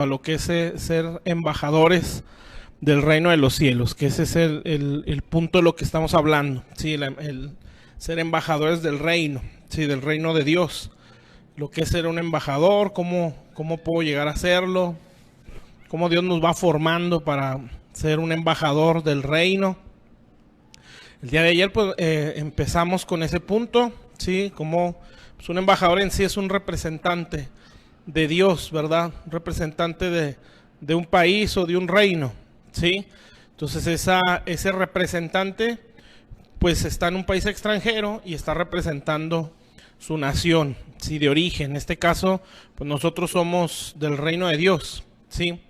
a lo que es ser embajadores del reino de los cielos, que ese es el punto de lo que estamos hablando, ¿sí? El ser embajadores del reino, ¿sí? Del reino de Dios, lo que es ser un embajador, cómo puedo llegar a serlo, cómo Dios nos va formando para ser un embajador del reino. El día de ayer pues empezamos con ese punto, ¿sí? Como pues, un embajador en sí es un representante de Dios, ¿verdad? Un representante de un país o de un reino, ¿sí? Entonces ese representante pues está en un país extranjero y está representando su nación, ¿sí? De origen. En este caso, pues nosotros somos del reino de Dios, ¿sí?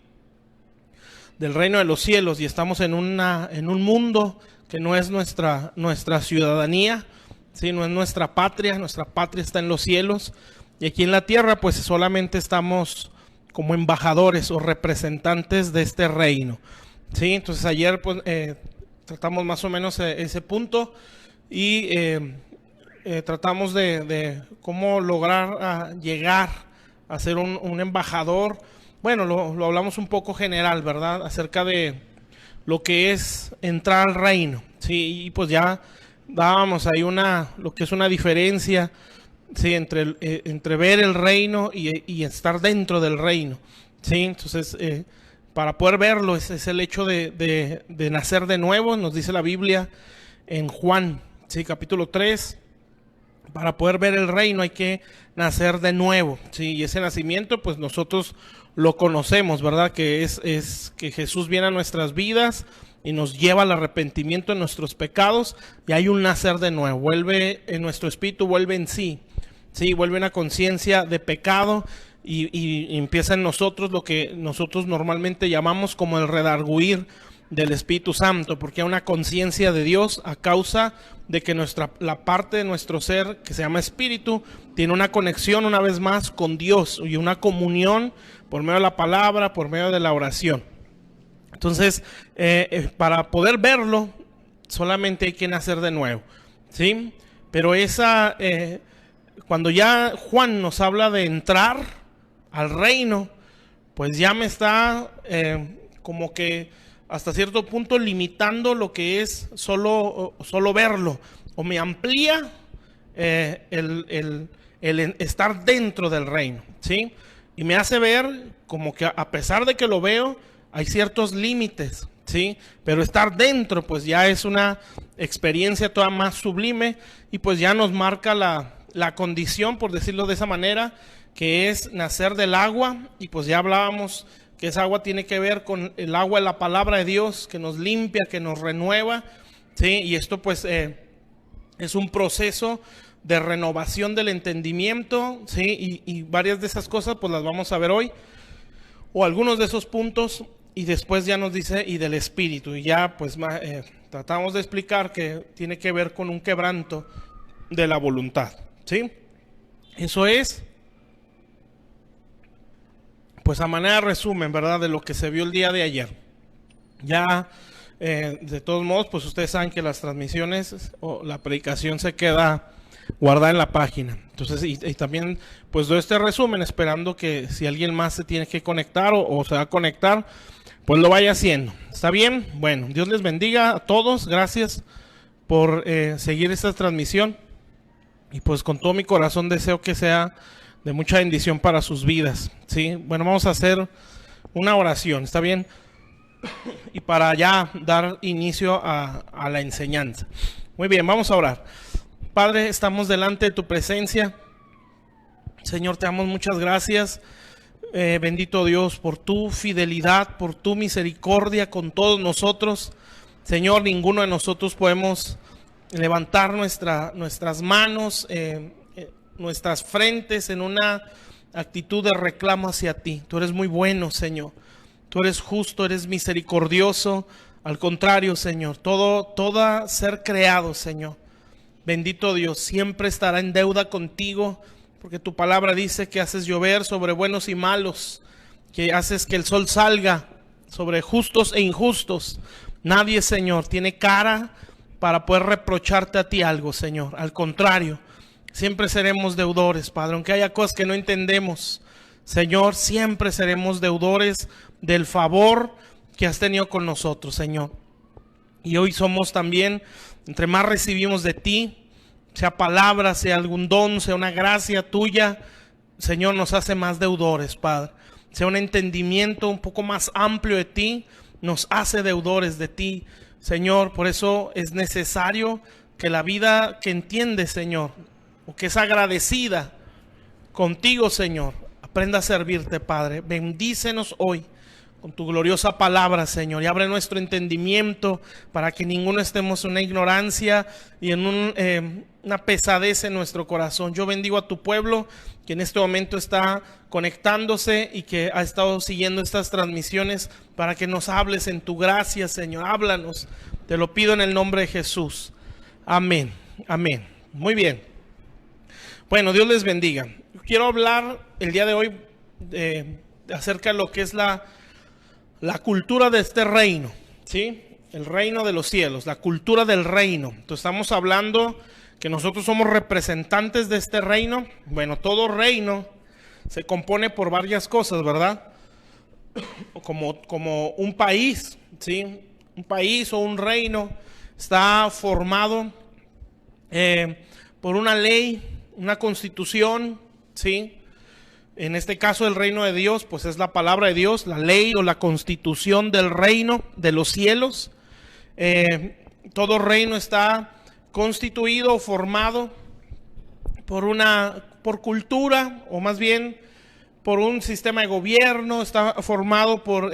Del reino de los cielos, y estamos en un mundo que no es nuestra ciudadanía, ¿sí? No es nuestra patria está en los cielos, y aquí en la tierra pues solamente estamos como embajadores o representantes de este reino, ¿sí? Entonces ayer pues tratamos más o menos ese punto y tratamos de cómo lograr llegar a ser un embajador. Bueno, lo hablamos un poco general, ¿verdad? Acerca de lo que es entrar al reino, ¿sí? Y pues ya dábamos ahí lo que es una diferencia, ¿sí? Entre ver el reino y estar dentro del reino, ¿sí? Entonces, para poder verlo es el hecho de nacer de nuevo, nos dice la Biblia en Juan, ¿sí? Capítulo 3. Para poder ver el reino hay que nacer de nuevo, ¿sí? Y ese nacimiento pues nosotros lo conocemos, ¿verdad? Que es que Jesús viene a nuestras vidas y nos lleva al arrepentimiento de nuestros pecados, y hay un nacer de nuevo, vuelve en nuestro espíritu, vuelve en sí, ¿sí? Vuelve una conciencia de pecado y empieza en nosotros lo que nosotros normalmente llamamos como el redarguir del Espíritu Santo, porque hay una conciencia de Dios a causa de que la parte de nuestro ser que se llama espíritu tiene una conexión una vez más con Dios y una comunión por medio de la palabra, por medio de la oración. Entonces, para poder verlo, solamente hay que nacer de nuevo, ¿sí? Pero cuando ya Juan nos habla de entrar al reino, pues ya me está como que hasta cierto punto limitando lo que es solo verlo, o me amplía el estar dentro del reino, ¿sí? Y me hace ver como que a pesar de que lo veo, hay ciertos límites, ¿sí? Pero estar dentro pues ya es una experiencia toda más sublime, y pues ya nos marca la condición, por decirlo de esa manera, que es nacer del agua. Y pues ya hablábamos que esa agua tiene que ver con el agua de la palabra de Dios, que nos limpia, que nos renueva, ¿sí? Y esto pues es un proceso de renovación del entendimiento, ¿sí? Y varias de esas cosas pues las vamos a ver hoy, o algunos de esos puntos, y después ya nos dice y del espíritu, y ya pues tratamos de explicar que tiene que ver con un quebranto de la voluntad, ¿sí? Eso es pues a manera de resumen, ¿verdad? De lo que se vio el día de ayer. Ya, de todos modos, pues ustedes saben que las transmisiones o la predicación se queda guardada en la página. Entonces, y también, pues doy este resumen esperando que si alguien más se tiene que conectar o se va a conectar, pues lo vaya haciendo. ¿Está bien? Bueno, Dios les bendiga a todos. Gracias por seguir esta transmisión. Y pues con todo mi corazón deseo que sea de mucha bendición para sus vidas, ¿sí? Bueno, vamos a hacer una oración, ¿está bien? Y para ya dar inicio a la enseñanza. Muy bien, vamos a orar. Padre, estamos delante de tu presencia. Señor, te damos muchas gracias. Bendito Dios, por tu fidelidad, por tu misericordia con todos nosotros. Señor, ninguno de nosotros podemos levantar nuestras manos, nuestras frentes en una actitud de reclamo hacia ti. Tú eres muy bueno, Señor. Tú eres justo, eres misericordioso. Al contrario, Señor, todo ser creado, Señor, bendito Dios, siempre estará en deuda contigo, porque tu palabra dice que haces llover sobre buenos y malos, que haces que el sol salga sobre justos e injustos. Nadie, Señor, tiene cara para poder reprocharte a ti algo, Señor. Al contrario, siempre seremos deudores, Padre, aunque haya cosas que no entendemos. Señor, siempre seremos deudores del favor que has tenido con nosotros, Señor. Y hoy somos también, entre más recibimos de ti, sea palabra, sea algún don, sea una gracia tuya, Señor, nos hace más deudores, Padre. Sea un entendimiento un poco más amplio de ti, nos hace deudores de ti, Señor. Por eso es necesario que la vida que entiende, Señor, o que es agradecida contigo, Señor, aprenda a servirte, Padre. Bendícenos hoy con tu gloriosa palabra, Señor, y abre nuestro entendimiento para que ninguno estemos en una ignorancia y en una pesadez en nuestro corazón. Yo bendigo a tu pueblo que en este momento está conectándose y que ha estado siguiendo estas transmisiones, para que nos hables en tu gracia, Señor. Háblanos, te lo pido en el nombre de Jesús. Amén, amén. Muy bien. Bueno, Dios les bendiga. Quiero hablar el día de hoy acerca de lo que es la cultura de este reino, ¿sí? El reino de los cielos, la cultura del reino. Entonces estamos hablando que nosotros somos representantes de este reino. Bueno, todo reino se compone por varias cosas, ¿verdad? Como un país, ¿sí? Un país o un reino está formado por una ley, una constitución, ¿sí? En este caso el reino de Dios, pues es la palabra de Dios, la ley o la constitución del reino de los cielos. Todo reino está constituido o formado por cultura, o más bien por un sistema de gobierno, está formado por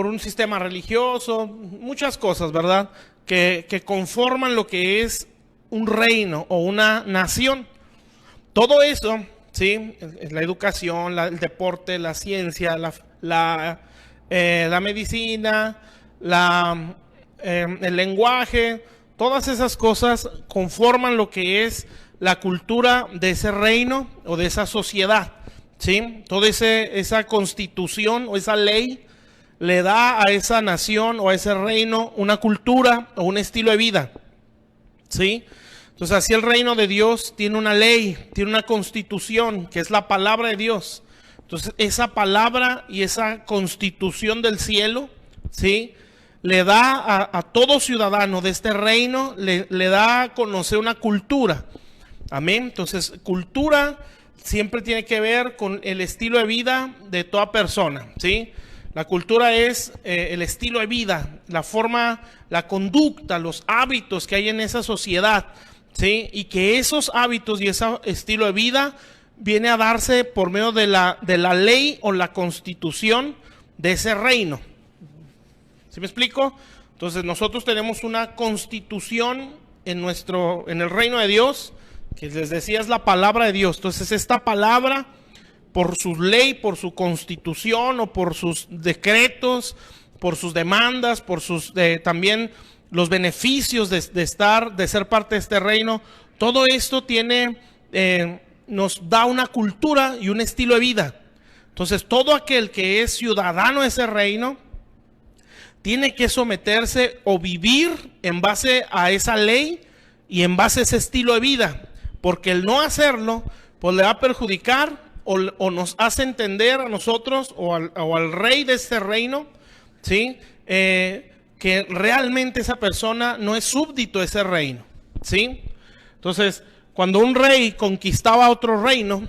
un sistema religioso, muchas cosas, ¿verdad? Que conforman lo que es un reino o una nación. Todo eso, ¿sí? La educación, el deporte, la ciencia, la medicina, el lenguaje, todas esas cosas conforman lo que es la cultura de ese reino o de esa sociedad, ¿sí? Toda esa constitución o esa ley le da a esa nación o a ese reino una cultura o un estilo de vida, ¿sí? Entonces así el reino de Dios tiene una ley, tiene una constitución, que es la palabra de Dios. Entonces esa palabra y esa constitución del cielo, ¿sí?, le da a todo ciudadano de este reino, le da a conocer una cultura. Amén. Entonces cultura siempre tiene que ver con el estilo de vida de toda persona, ¿sí? La cultura es el estilo de vida, la forma, la conducta, los hábitos que hay en esa sociedad, ¿sí? Y que esos hábitos y ese estilo de vida viene a darse por medio de la ley o la constitución de ese reino. ¿Sí me explico? Entonces nosotros tenemos una constitución en el reino de Dios, que les decía es la palabra de Dios. Entonces esta palabra, por su ley, por su constitución o por sus decretos, por sus demandas, por sus también los beneficios de ser parte de este reino, todo esto nos da una cultura y un estilo de vida. Entonces todo aquel que es ciudadano de ese reino tiene que someterse o vivir en base a esa ley y en base a ese estilo de vida, porque el no hacerlo pues le va a perjudicar o nos hace entender a nosotros o al rey de este reino, ¿sí?, que realmente esa persona no es súbdito de ese reino, ¿sí? Entonces, cuando un rey conquistaba otro reino,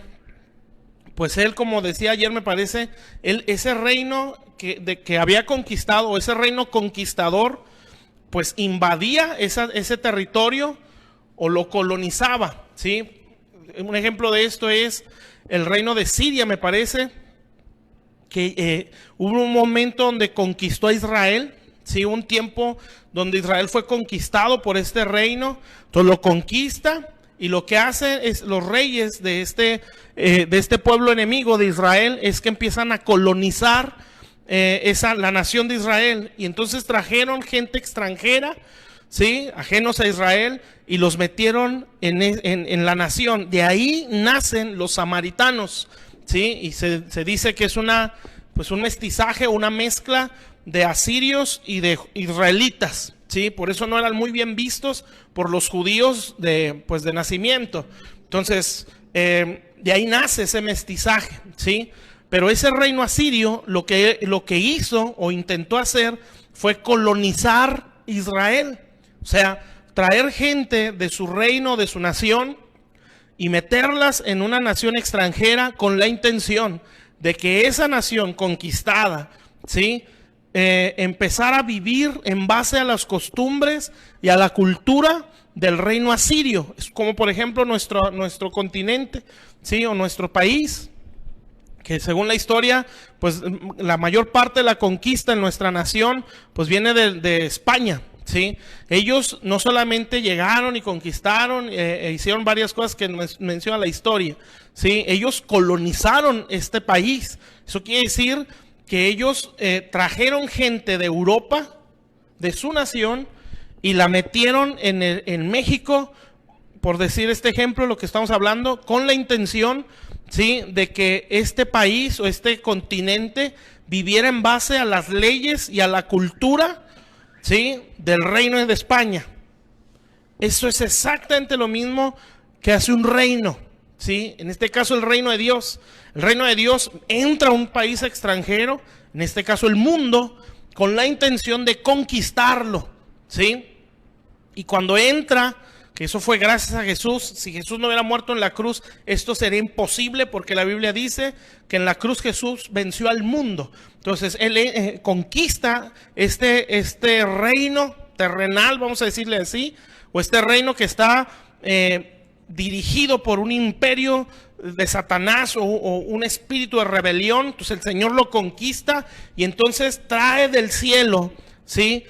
pues él, como decía ayer me parece, ese reino que había conquistado, o ese reino conquistador, pues invadía ese territorio o lo colonizaba, ¿sí? Un ejemplo de esto es el reino de Siria, me parece, que hubo un momento donde conquistó a Israel, ¿sí? Un tiempo donde Israel fue conquistado por este reino, entonces lo conquista y lo que hace es los reyes de este pueblo enemigo de Israel es que empiezan a colonizar la nación de Israel, y entonces trajeron gente extranjera, ¿sí?, ajenos a Israel, y los metieron en la nación. De ahí nacen los samaritanos, ¿sí? Y se dice que es un mestizaje, una mezcla de asirios y de israelitas, ¿sí? Por eso no eran muy bien vistos por los judíos de nacimiento. Entonces de ahí nace ese mestizaje, ¿sí? Pero ese reino asirio lo que hizo o intentó hacer fue colonizar Israel. O sea, traer gente de su reino, de su nación, y meterlas en una nación extranjera con la intención de que esa nación conquistada, ¿sí?, empezara a vivir en base a las costumbres y a la cultura del reino asirio. Es como por ejemplo nuestro continente, ¿sí?, o nuestro país, que según la historia, pues la mayor parte de la conquista en nuestra nación, pues viene de España, ¿sí? Ellos no solamente llegaron y conquistaron, hicieron varias cosas que menciona la historia, ¿sí? Ellos colonizaron este país. Eso quiere decir que ellos trajeron gente de Europa, de su nación, y la metieron en México, por decir este ejemplo, lo que estamos hablando, con la intención, ¿sí?, de que este país o este continente viviera en base a las leyes y a la cultura, ¿sí?, del reino de España. Eso es exactamente lo mismo que hace un reino, ¿sí? En este caso el reino de Dios. El reino de Dios entra a un país extranjero, en este caso el mundo, con la intención de conquistarlo, ¿sí? Y cuando entra, que eso fue gracias a Jesús, si Jesús no hubiera muerto en la cruz, esto sería imposible, porque la Biblia dice que en la cruz Jesús venció al mundo. Entonces Él conquista este reino terrenal, vamos a decirle así, o este reino que está dirigido por un imperio de Satanás o un espíritu de rebelión. Entonces el Señor lo conquista y entonces trae del cielo, ¿sí?,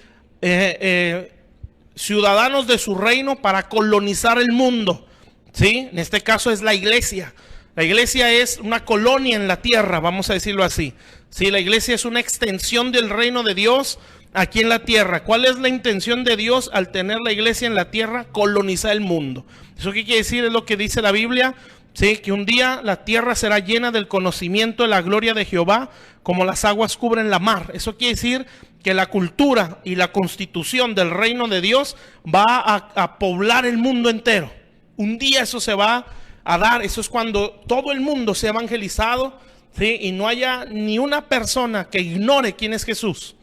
ciudadanos de su reino para colonizar el mundo, ¿sí? En este caso es la iglesia. La iglesia es una colonia en la tierra, vamos a decirlo así, ¿sí? La iglesia es una extensión del reino de Dios aquí en la tierra. ¿Cuál es la intención de Dios al tener la iglesia en la tierra? Colonizar el mundo. ¿Eso qué quiere decir? Es lo que dice la Biblia, ¿sí?, que un día la tierra será llena del conocimiento de la gloria de Jehová, como las aguas cubren la mar. Eso quiere decir que la cultura y la constitución del reino de Dios va a poblar el mundo entero. Un día eso se va a dar. Eso es cuando todo el mundo sea evangelizado, ¿sí?, y no haya ni una persona que ignore quién es Jesús.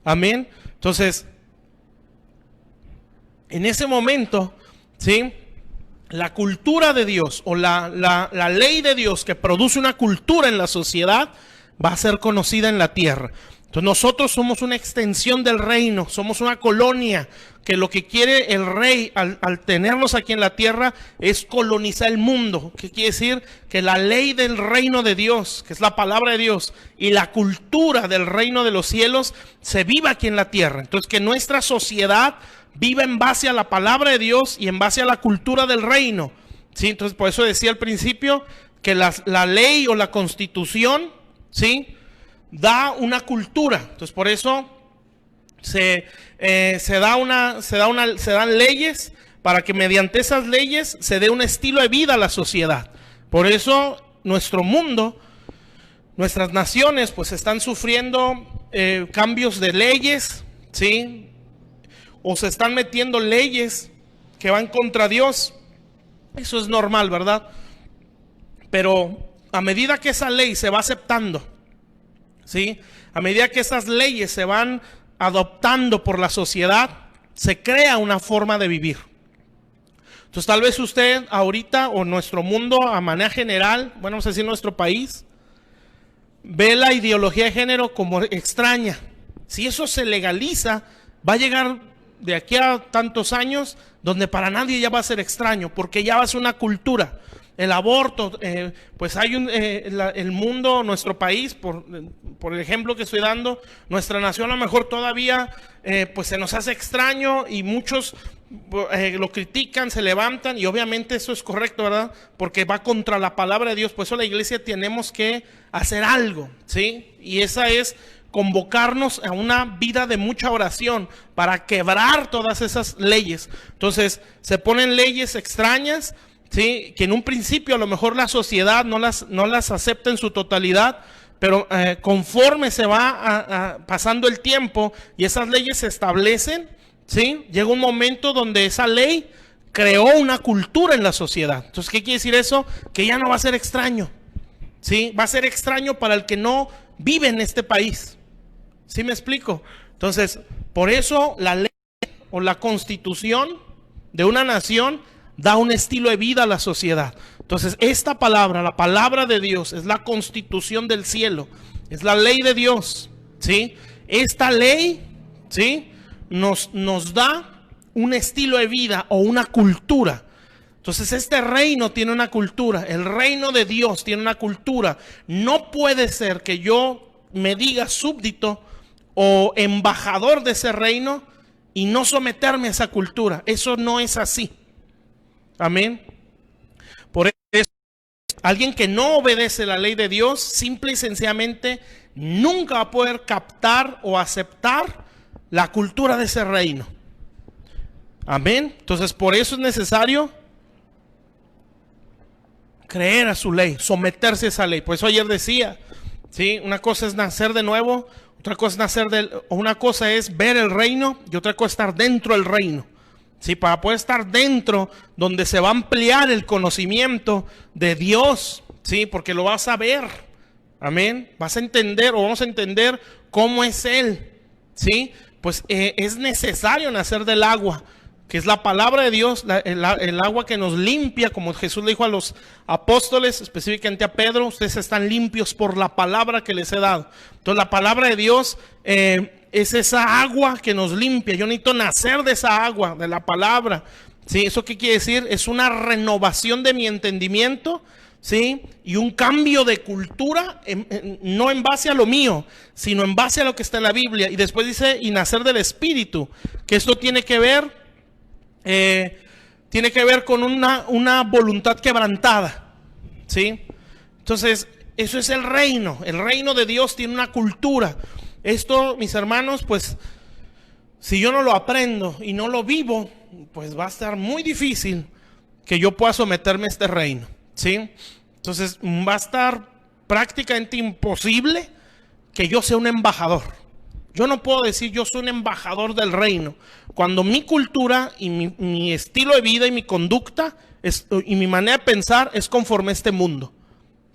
Amén. Entonces, en ese momento, ¿sí?, la cultura de Dios o la ley de Dios que produce una cultura en la sociedad va a ser conocida en la tierra. Entonces nosotros somos una extensión del reino, somos una colonia que lo que quiere el rey al tenernos aquí en la tierra es colonizar el mundo. ¿Qué quiere decir? Que la ley del reino de Dios, que es la palabra de Dios, y la cultura del reino de los cielos se viva aquí en la tierra. Entonces que nuestra sociedad viva en base a la palabra de Dios y en base a la cultura del reino, ¿sí? Entonces por eso decía al principio que la ley o la constitución, ¿sí?, da una cultura. Entonces por eso se dan leyes para que mediante esas leyes se dé un estilo de vida a la sociedad. Por eso nuestro mundo, nuestras naciones, pues están sufriendo cambios de leyes, ¿sí?, o se están metiendo leyes que van contra Dios. Eso es normal, ¿verdad? Pero a medida que esa ley se va aceptando, ¿sí?, a medida que esas leyes se van adoptando por la sociedad, se crea una forma de vivir. Entonces tal vez usted ahorita, o nuestro mundo a manera general, bueno, vamos a decir nuestro país, ve la ideología de género como extraña. Si eso se legaliza, va a llegar de aquí a tantos años donde para nadie ya va a ser extraño, porque ya va a ser una cultura. El aborto, pues hay el mundo, nuestro país, por el ejemplo que estoy dando, nuestra nación a lo mejor todavía pues se nos hace extraño y muchos lo critican, se levantan, y obviamente eso es correcto, ¿verdad? Porque va contra la palabra de Dios. Por eso la iglesia tenemos que hacer algo, ¿sí? Y esa es convocarnos a una vida de mucha oración para quebrar todas esas leyes. Entonces se ponen leyes extrañas, ¿sí?, que en un principio a lo mejor la sociedad no las acepta en su totalidad, pero conforme se va pasando el tiempo y esas leyes se establecen, ¿sí?, llega un momento donde esa ley creó una cultura en la sociedad. Entonces, ¿qué quiere decir eso? Que ya no va a ser extraño, ¿sí? Va a ser extraño para el que no vive en este país. ¿Sí me explico? Entonces, por eso la ley o la constitución de una nación da un estilo de vida a la sociedad. Entonces, esta palabra, la palabra de Dios, es la constitución del cielo, es la ley de Dios, ¿sí? Esta ley, ¿sí?, nos da un estilo de vida o una cultura. Entonces, este reino tiene una cultura, el reino de Dios tiene una cultura. No puede ser que yo me diga súbdito o embajador de ese reino y no someterme a esa cultura. Eso no es así. Amén. Por eso, alguien que no obedece la ley de Dios, simple y sencillamente nunca va a poder captar o aceptar la cultura de ese reino. Amén. Entonces, por eso es necesario creer a su ley, someterse a esa ley. Por eso ayer decía, ¿sí?, una cosa es nacer de nuevo, otra cosa es una cosa es ver el reino y otra cosa es estar dentro del reino. Sí, para poder estar dentro, donde se va a ampliar el conocimiento de Dios, sí, porque lo vas a ver, amén, vas a entender o vamos a entender cómo es Él, sí, pues es necesario nacer del agua, que es la palabra de Dios, el agua que nos limpia, como Jesús le dijo a los apóstoles, específicamente a Pedro, ustedes están limpios por la palabra que les he dado. Entonces la palabra de Dios es esa agua que nos limpia. Yo necesito nacer de esa agua, de la palabra, ¿sí? ¿Eso qué quiere decir? Es una renovación de mi entendimiento, ¿sí? Y un cambio de cultura, no en base a lo mío, sino en base a lo que está en la Biblia. Y después dice, y nacer del Espíritu, que esto tiene que ver con una voluntad quebrantada, ¿sí? Entonces, eso es el reino. El reino de Dios tiene una cultura. Esto, mis hermanos, pues, si yo no lo aprendo y no lo vivo, pues va a estar muy difícil que yo pueda someterme a este reino, ¿sí? Entonces, va a estar prácticamente imposible que yo sea un embajador. Yo no puedo decir yo soy un embajador del reino, cuando mi cultura y mi estilo de vida y mi conducta y mi manera de pensar es conforme a este mundo,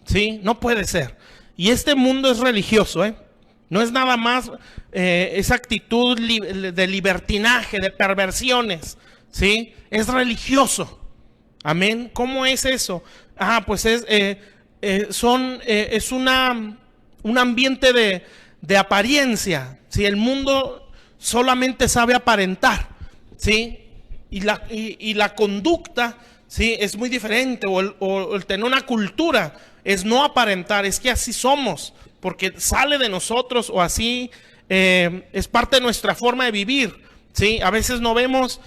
¿sí? No puede ser. Y este mundo es religioso, ¿eh? No es nada más esa actitud de libertinaje, de perversiones, ¿sí? Es religioso. Amén. ¿Cómo es eso? Pues es un ambiente de apariencia. Si el mundo solamente sabe aparentar, ¿sí? Y la conducta, ¿sí?, es muy diferente. O el tener una cultura es no aparentar, es que así somos, porque sale de nosotros, o así es parte de nuestra forma de vivir, ¿sí? A veces no vemos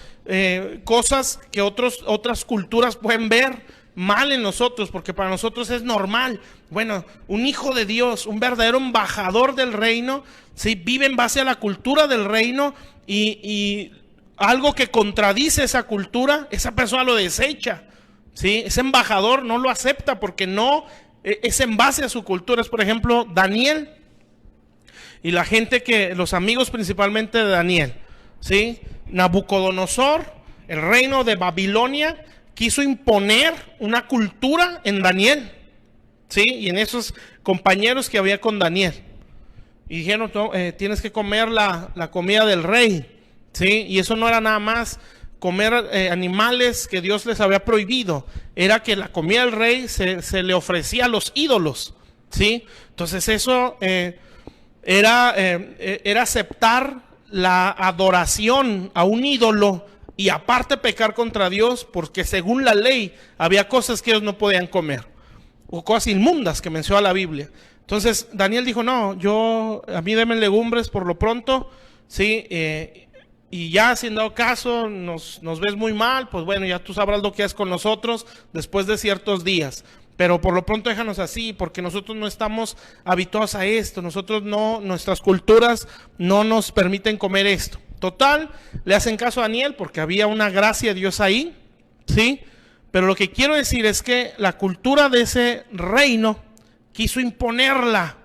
cosas que otras culturas pueden ver mal en nosotros, porque para nosotros es normal. Bueno, un hijo de Dios, un verdadero embajador del reino, ¿sí?, vive en base a la cultura del reino, y algo que contradice esa cultura, esa persona lo desecha, ¿sí? Ese embajador no lo acepta porque no es en base a su cultura. Es, por ejemplo, Daniel y la gente los amigos principalmente de Daniel, ¿sí? Nabucodonosor, el reino de Babilonia, quiso imponer una cultura en Daniel, ¿sí?, y en esos compañeros que había con Daniel. Y dijeron, tienes que comer la comida del rey, ¿sí? Y eso no era nada más comer animales que Dios les había prohibido. Era que la comida del rey se le ofrecía a los ídolos, ¿sí? Entonces eso era aceptar la adoración a un ídolo, y aparte pecar contra Dios, porque según la ley había cosas que ellos no podían comer, o cosas inmundas que menciona la Biblia. Entonces Daniel dijo, no, a mí denme legumbres por lo pronto, ¿sí? Y ya, si en dado caso nos ves muy mal, pues bueno, ya tú sabrás lo que haces con nosotros después de ciertos días. Pero por lo pronto déjanos así, porque nosotros no estamos habituados a esto. Nuestras culturas no nos permiten comer esto. Total, le hacen caso a Daniel porque había una gracia de Dios ahí, ¿sí? Pero lo que quiero decir es que la cultura de ese reino quiso imponerla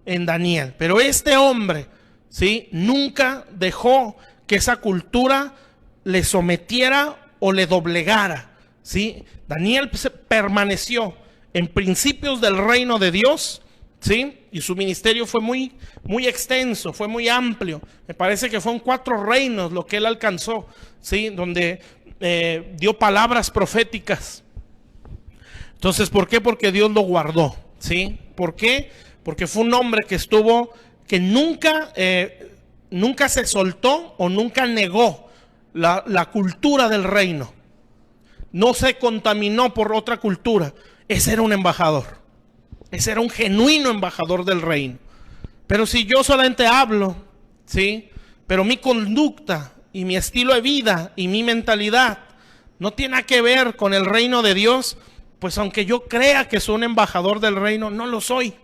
en Daniel. Pero este hombre, ¿sí?, nunca dejó que esa cultura le sometiera o le doblegara, ¿sí? Daniel permaneció en principios del reino de Dios, ¿sí? Y su ministerio fue muy extenso, fue muy amplio. Me parece que fueron 4 reinos lo que él alcanzó, ¿sí? Donde dio palabras proféticas. Entonces, ¿por qué? Porque Dios lo guardó, ¿sí? ¿Por qué? Porque fue un hombre que nunca se soltó o nunca negó la cultura del reino. No se contaminó por otra cultura. Ese era un embajador. Ese era un genuino embajador del reino. Pero si yo solamente hablo, ¿sí? Pero mi conducta y mi estilo de vida y mi mentalidad no tiene nada que ver con el reino de Dios, pues aunque yo crea que soy un embajador del reino, no lo soy,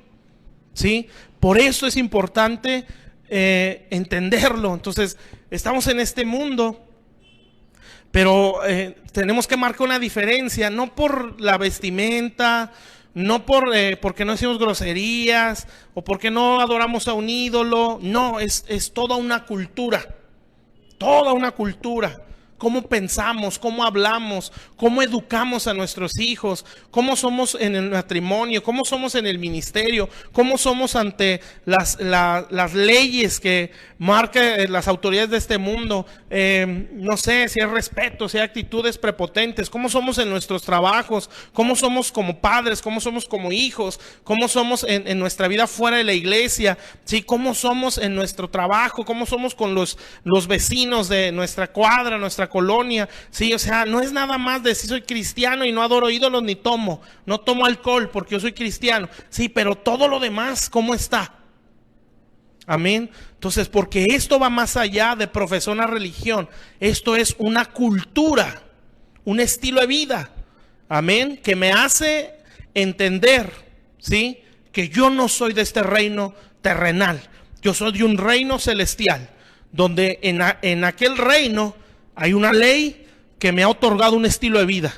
¿sí? Por eso es importante entenderlo. Entonces, estamos en este mundo, pero tenemos que marcar una diferencia, no por la vestimenta, no porque no decimos groserías o porque no adoramos a un ídolo. No, es toda una cultura, toda una cultura. Cómo pensamos, cómo hablamos, cómo educamos a nuestros hijos, cómo somos en el matrimonio, cómo somos en el ministerio, cómo somos ante las leyes que marcan las autoridades de este mundo. No sé si hay respeto, si hay actitudes prepotentes, cómo somos en nuestros trabajos, cómo somos como padres, cómo somos como hijos, cómo somos en nuestra vida fuera de la iglesia, ¿sí? Cómo somos en nuestro trabajo, cómo somos con los vecinos de nuestra cuadra, nuestra colonia, sí, o sea, no es nada más de si soy cristiano y no adoro ídolos ni no tomo alcohol porque yo soy cristiano, sí, pero todo lo demás, ¿cómo está? Amén. Entonces, porque esto va más allá de profesar una religión, esto es una cultura, un estilo de vida, amén, que me hace entender, sí, que yo no soy de este reino terrenal, yo soy de un reino celestial, donde en aquel reino hay una ley que me ha otorgado un estilo de vida.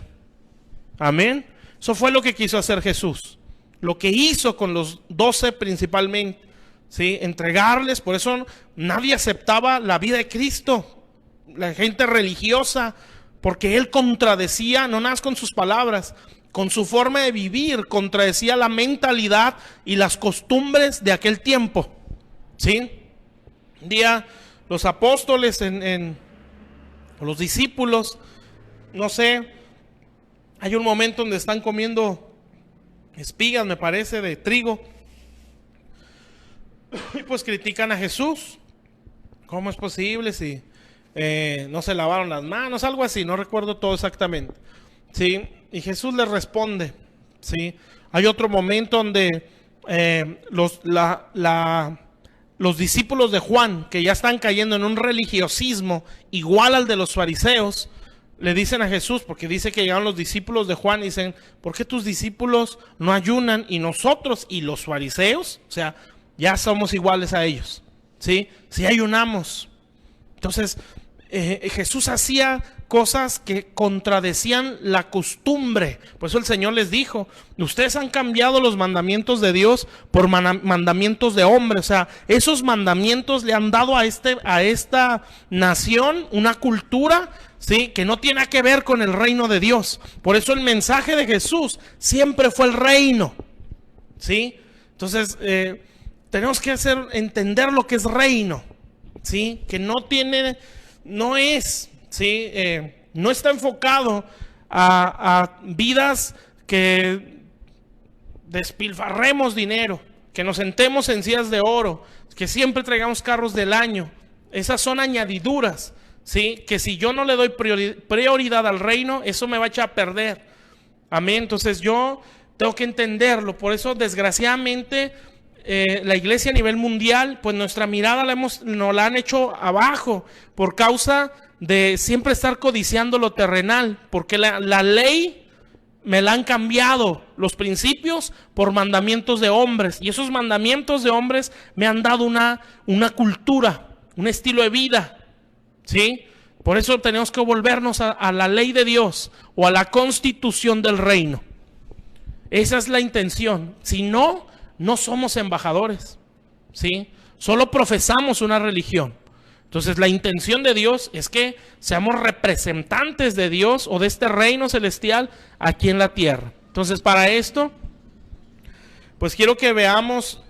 Amén. Eso fue lo que quiso hacer Jesús. Lo que hizo con los 12 principalmente. ¿Sí? Entregarles. Por eso nadie aceptaba la vida de Cristo. La gente religiosa. Porque Él contradecía, no nada más con sus palabras, con su forma de vivir. Contradecía la mentalidad y las costumbres de aquel tiempo. ¿Sí? Un día los apóstoles los discípulos, no sé, hay un momento donde están comiendo espigas, me parece, de trigo, y pues critican a Jesús. ¿Cómo es posible si no se lavaron las manos? Algo así, no recuerdo todo exactamente, ¿sí? Y Jesús les responde, ¿sí? Hay otro momento donde los discípulos de Juan, que ya están cayendo en un religiosismo igual al de los fariseos, le dicen a Jesús, porque dice que llegaron los discípulos de Juan y dicen, ¿por qué tus discípulos no ayunan y nosotros y los fariseos? O sea, ya somos iguales a ellos, ¿sí? Si ayunamos. Entonces, Jesús hacía cosas que contradecían la costumbre. Por eso el Señor les dijo, ustedes han cambiado los mandamientos de Dios por mandamientos de hombre. O sea, esos mandamientos le han dado a esta nación una cultura, ¿sí?, que no tiene que ver con el reino de Dios. Por eso el mensaje de Jesús siempre fue el reino, ¿sí? Entonces, tenemos que entender lo que es reino, ¿sí? Que no es, ¿sí? No está enfocado a vidas que despilfarremos dinero, que nos sentemos en sillas de oro, que siempre traigamos carros del año. Esas son añadiduras, ¿sí? Que si yo no le doy prioridad al reino, eso me va a echar a perder. Amén. Entonces yo tengo que entenderlo. Por eso, desgraciadamente, la iglesia a nivel mundial, pues nuestra mirada nos la han hecho abajo por causa de siempre estar codiciando lo terrenal, porque la ley me la han cambiado, los principios, por mandamientos de hombres, y esos mandamientos de hombres me han dado una cultura, un estilo de vida, ¿sí? Por eso tenemos que volvernos a la ley de Dios o a la constitución del reino. Esa es la intención. Si no somos embajadores, ¿sí? Solo profesamos una religión. Entonces la intención de Dios es que seamos representantes de Dios o de este reino celestial aquí en la tierra. Entonces para esto, pues quiero que veamos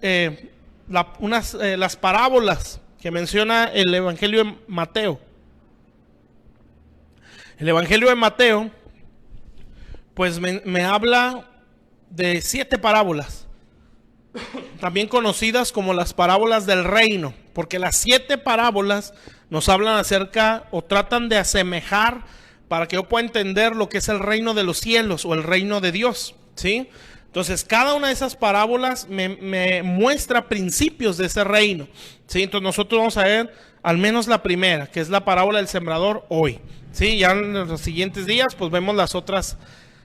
las parábolas que menciona el Evangelio de Mateo. El Evangelio de Mateo, pues me habla de 7 parábolas, también conocidas como las parábolas del reino, porque las 7 parábolas nos hablan acerca o tratan de asemejar para que yo pueda entender lo que es el reino de los cielos o el reino de Dios, ¿sí? Entonces cada una de esas parábolas me muestra principios de ese reino, ¿sí? Entonces nosotros vamos a ver al menos la primera, que es la parábola del sembrador hoy, ¿sí? Ya en los siguientes días pues vemos las otras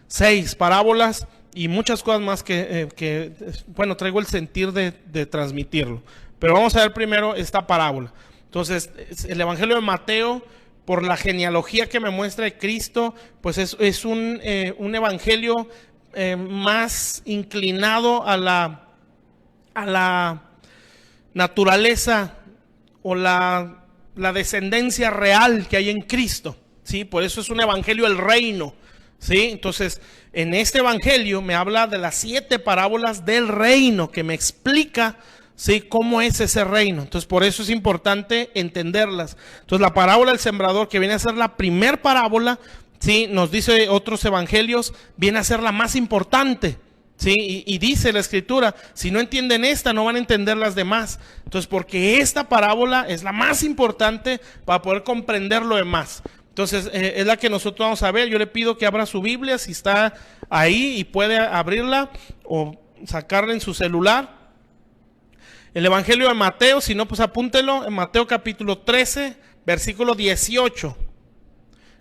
6 parábolas y muchas cosas más que bueno, traigo el sentir de transmitirlo. Pero vamos a ver primero esta parábola. Entonces, el Evangelio de Mateo, por la genealogía que me muestra de Cristo, pues es un evangelio más inclinado a la naturaleza o la descendencia real que hay en Cristo, ¿sí? Por eso es un evangelio del reino, ¿sí? Entonces, en este evangelio me habla de las 7 parábolas del reino, que me explica, ¿sí?, cómo es ese reino. Entonces, por eso es importante entenderlas. Entonces, la parábola del sembrador, que viene a ser la primer parábola, ¿sí?, nos dice otros evangelios, viene a ser la más importante, ¿sí? Y dice la escritura, si no entienden esta, no van a entender las demás. Entonces, porque esta parábola es la más importante para poder comprender lo demás. Entonces, es la que nosotros vamos a ver. Yo le pido que abra su Biblia, si está ahí y puede abrirla o sacarla en su celular. El Evangelio de Mateo, si no, pues apúntelo, en Mateo capítulo 13, versículo 18,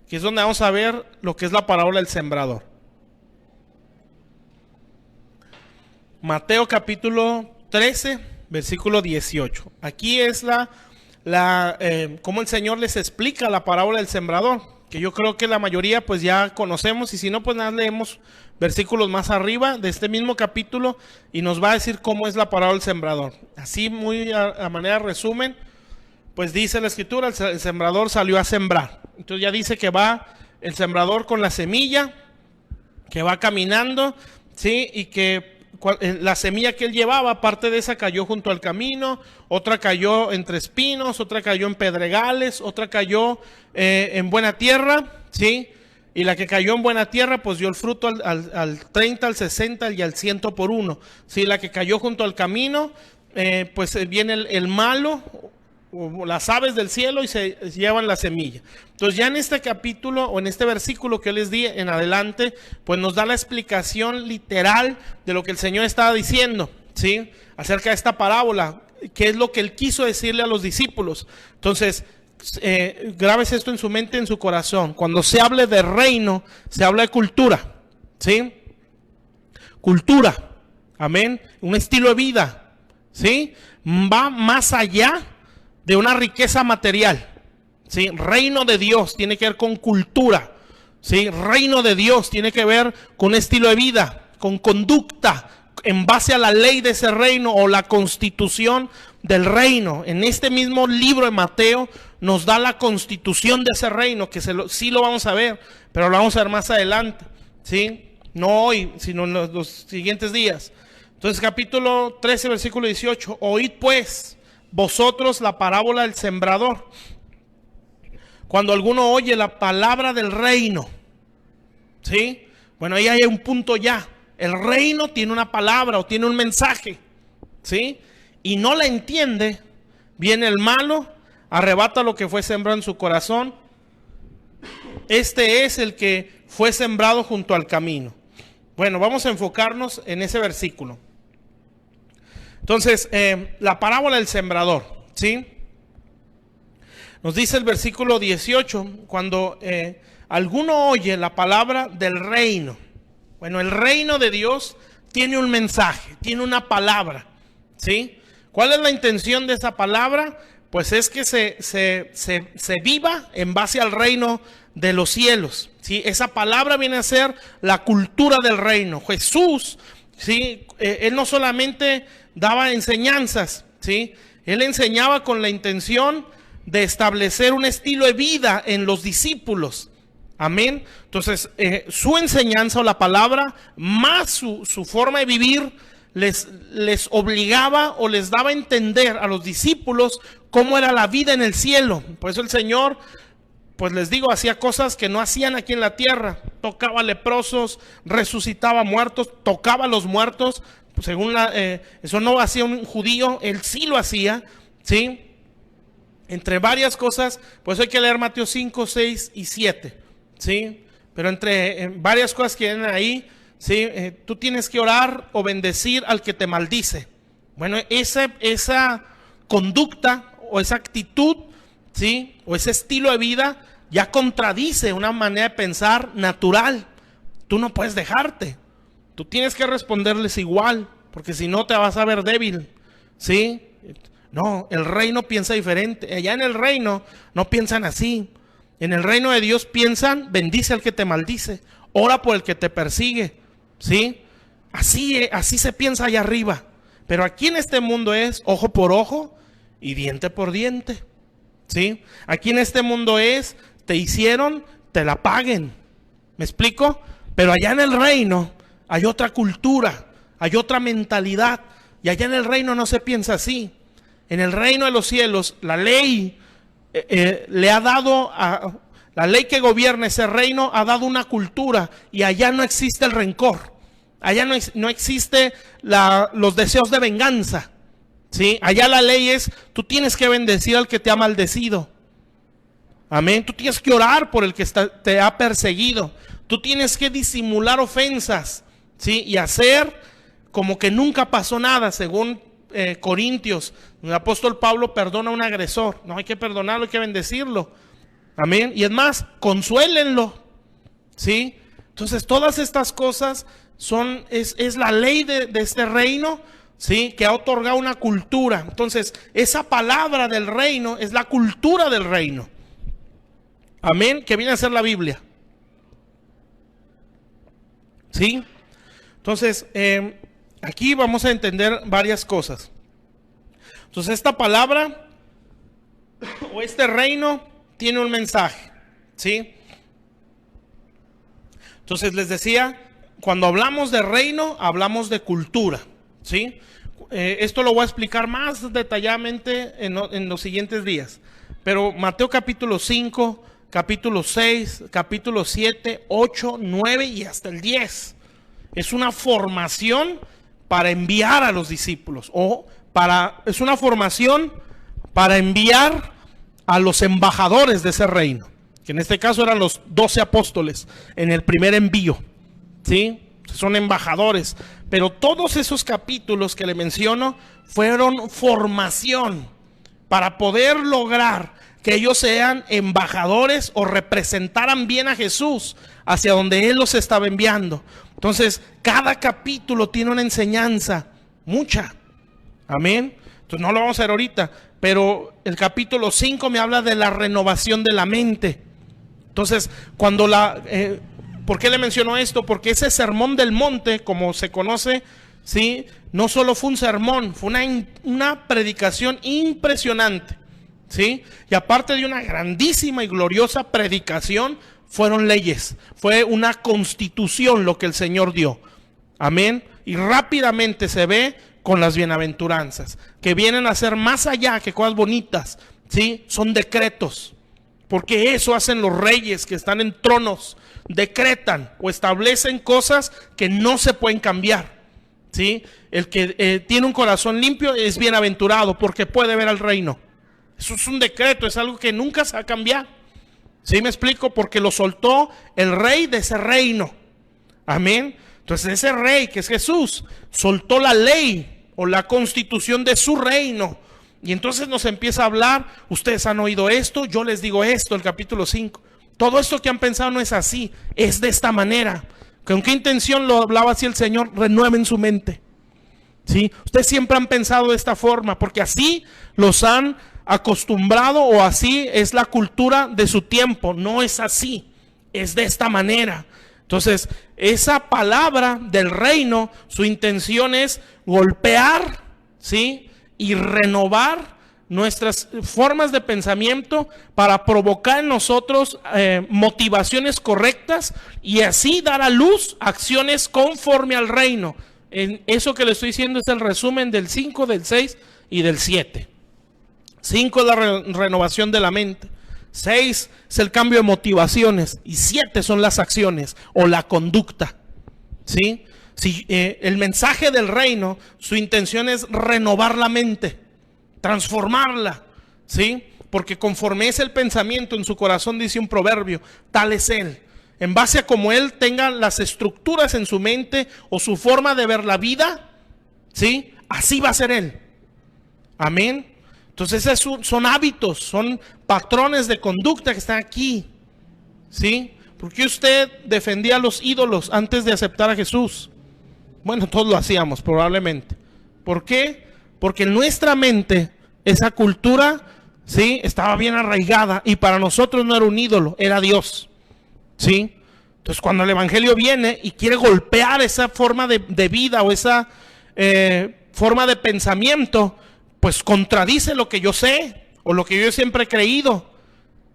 que es donde vamos a ver lo que es la parábola del sembrador. Mateo capítulo 13, versículo 18. Aquí es cómo el Señor les explica la parábola del sembrador, que yo creo que la mayoría pues ya conocemos, y si no, pues nada, leemos versículos más arriba de este mismo capítulo y nos va a decir cómo es la parábola del sembrador. Así muy a manera de resumen, pues dice la escritura, el sembrador salió a sembrar. Entonces ya dice que va el sembrador con la semilla, que va caminando, ¿sí? Y que la semilla que él llevaba, parte de esa cayó junto al camino, otra cayó entre espinos, otra cayó en pedregales, otra cayó en buena tierra, ¿sí? Y la que cayó en buena tierra, pues dio el fruto al 30, al 60 y al 100 por uno. ¿Sí? La que cayó junto al camino, pues viene el malo, o las aves del cielo, y se llevan la semilla. Entonces ya en este capítulo o en este versículo que yo les di en adelante, pues nos da la explicación literal de lo que el Señor estaba diciendo, ¿sí?, acerca de esta parábola, qué es lo que él quiso decirle a los discípulos. Entonces, grábese esto en su mente, en su corazón. Cuando se hable de reino, se habla de cultura, ¿sí? Cultura, amén, un estilo de vida, ¿sí? Va más allá de una riqueza material, ¿sí? Reino de Dios tiene que ver con cultura, ¿sí? Reino de Dios tiene que ver con estilo de vida, con conducta, en base a la ley de ese reino o la constitución del reino. En este mismo libro de Mateo nos da la constitución de ese reino, que sí lo vamos a ver, pero lo vamos a ver más adelante, ¿sí? No hoy, sino en los siguientes días. Entonces, capítulo 13, versículo 18, oíd pues vosotros la parábola del sembrador. Cuando alguno oye la palabra del reino, ¿sí? Bueno, ahí hay un punto ya. El reino tiene una palabra o tiene un mensaje, ¿sí? Y no la entiende, viene el malo, arrebata lo que fue sembrado en su corazón. Este es el que fue sembrado junto al camino. Bueno, vamos a enfocarnos en ese versículo. Entonces, la parábola del sembrador, ¿sí? Nos dice el versículo 18, cuando alguno oye la palabra del reino. Bueno, el reino de Dios tiene un mensaje, tiene una palabra, ¿sí? ¿Cuál es la intención de esa palabra? Pues es que se viva en base al reino de los cielos, ¿sí? Esa palabra viene a ser la cultura del reino. Jesús, ¿sí?, él no solamente daba enseñanzas, ¿sí?, él enseñaba con la intención de establecer un estilo de vida en los discípulos. Amén. Entonces, su enseñanza o la palabra, más su forma de vivir, les obligaba o les daba a entender a los discípulos cómo era la vida en el cielo. Por eso el Señor, pues les digo, hacía cosas que no hacían aquí en la tierra. Tocaba leprosos, resucitaba muertos, tocaba a los muertos. Según eso no hacía un judío, él sí lo hacía, ¿sí? Entre varias cosas, pues hay que leer Mateo 5, 6 y 7, ¿sí? Pero entre varias cosas que vienen ahí, ¿sí? Tú tienes que orar o bendecir al que te maldice. Bueno, esa conducta o esa actitud, ¿sí? O ese estilo de vida ya contradice una manera de pensar natural. Tú no puedes dejarte. Tú tienes que responderles igual, porque si no te vas a ver débil, ¿sí? No, el reino piensa diferente. Allá en el reino no piensan así. En el reino de Dios piensan, bendice al que te maldice, ora por el que te persigue, ¿sí? Así se piensa allá arriba. Pero aquí en este mundo es ojo por ojo y diente por diente, ¿sí? Aquí en este mundo es, te hicieron, te la paguen. ¿Me explico? Pero allá en el reino hay otra cultura, hay otra mentalidad. Y allá en el reino no se piensa así. En el reino de los cielos, la ley le ha dado la ley que gobierna ese reino ha dado una cultura, y allá no existe el rencor, allá no existe los deseos de venganza, ¿sí? Allá la ley es, tú tienes que bendecir al que te ha maldecido, amén. Tú tienes que orar por el que te ha perseguido, tú tienes que disimular ofensas, ¿sí? Y hacer como que nunca pasó nada, según Corintios. El apóstol Pablo perdona a un agresor. No hay que perdonarlo, hay que bendecirlo. Amén. Y es más, consuélenlo, ¿sí? Entonces todas estas cosas es la ley de este reino, ¿sí? Que ha otorgado una cultura. Entonces esa palabra del reino es la cultura del reino. Amén. Que viene a ser la Biblia, ¿sí? Entonces aquí vamos a entender varias cosas. Entonces esta palabra o este reino tiene un mensaje, ¿sí? Entonces les decía, cuando hablamos de reino, hablamos de cultura, ¿sí? Esto lo voy a explicar más detalladamente en los siguientes días. Pero Mateo capítulo 5, capítulo 6, capítulo 7, 8, 9 y hasta el 10. Es una formación para enviar a los discípulos, es una formación para enviar a los embajadores de ese reino, que en este caso eran los 12 apóstoles en el primer envío, ¿sí? Son embajadores, pero todos esos capítulos que le menciono fueron formación para poder lograr que ellos sean embajadores o representaran bien a Jesús hacia donde Él los estaba enviando. Entonces, cada capítulo tiene una enseñanza, mucha. Amén. Entonces, no lo vamos a ver ahorita, pero el capítulo 5 me habla de la renovación de la mente. Entonces, ¿por qué le menciono esto? Porque ese sermón del monte, como se conoce, ¿sí? No solo fue un sermón, fue una predicación impresionante, ¿sí? Y aparte de una grandísima y gloriosa predicación, fueron leyes, fue una constitución lo que el Señor dio. Amén. Y rápidamente se ve con las bienaventuranzas, que vienen a ser más allá que cosas bonitas, ¿sí? Son decretos, porque eso hacen los reyes que están en tronos, decretan o establecen cosas que no se pueden cambiar, ¿sí? El que tiene un corazón limpio es bienaventurado porque puede ver al reino. Eso es un decreto, es algo que nunca se va a cambiar. ¿Sí me explico? Porque lo soltó el rey de ese reino. Amén. Entonces ese rey que es Jesús soltó la ley o la constitución de su reino. Y entonces nos empieza a hablar, ustedes han oído esto, yo les digo esto, el capítulo 5. Todo esto que han pensado no es así, es de esta manera. ¿Con qué intención lo hablaba así el Señor? Renueven su mente. ¿Sí? Ustedes siempre han pensado de esta forma, porque así los han acostumbrado o así es la cultura de su tiempo. No es así, es de esta manera. Entonces, esa palabra del reino, su intención es golpear, ¿sí? Y renovar nuestras formas de pensamiento para provocar en nosotros motivaciones correctas y así dar a luz acciones conforme al reino. En eso que le estoy diciendo es el resumen del 5, del 6 y del 7. 5 es la renovación de la mente. 6 es el cambio de motivaciones. Y 7 son las acciones o la conducta. ¿Sí? Si el mensaje del reino, su intención es renovar la mente, transformarla, ¿sí? Porque conforme es el pensamiento en su corazón, dice un proverbio, tal es él. En base a cómo él tenga las estructuras en su mente o su forma de ver la vida, ¿sí? Así va a ser él. Amén. Entonces esos son hábitos, son patrones de conducta que están aquí, ¿sí? ¿Por qué usted defendía a los ídolos antes de aceptar a Jesús? Bueno, todos lo hacíamos probablemente. ¿Por qué? Porque en nuestra mente esa cultura, ¿sí?, estaba bien arraigada y para nosotros no era un ídolo, era Dios, ¿sí? Entonces cuando el evangelio viene y quiere golpear esa forma de vida o esa forma de pensamiento, pues contradice lo que yo sé o lo que yo siempre he creído.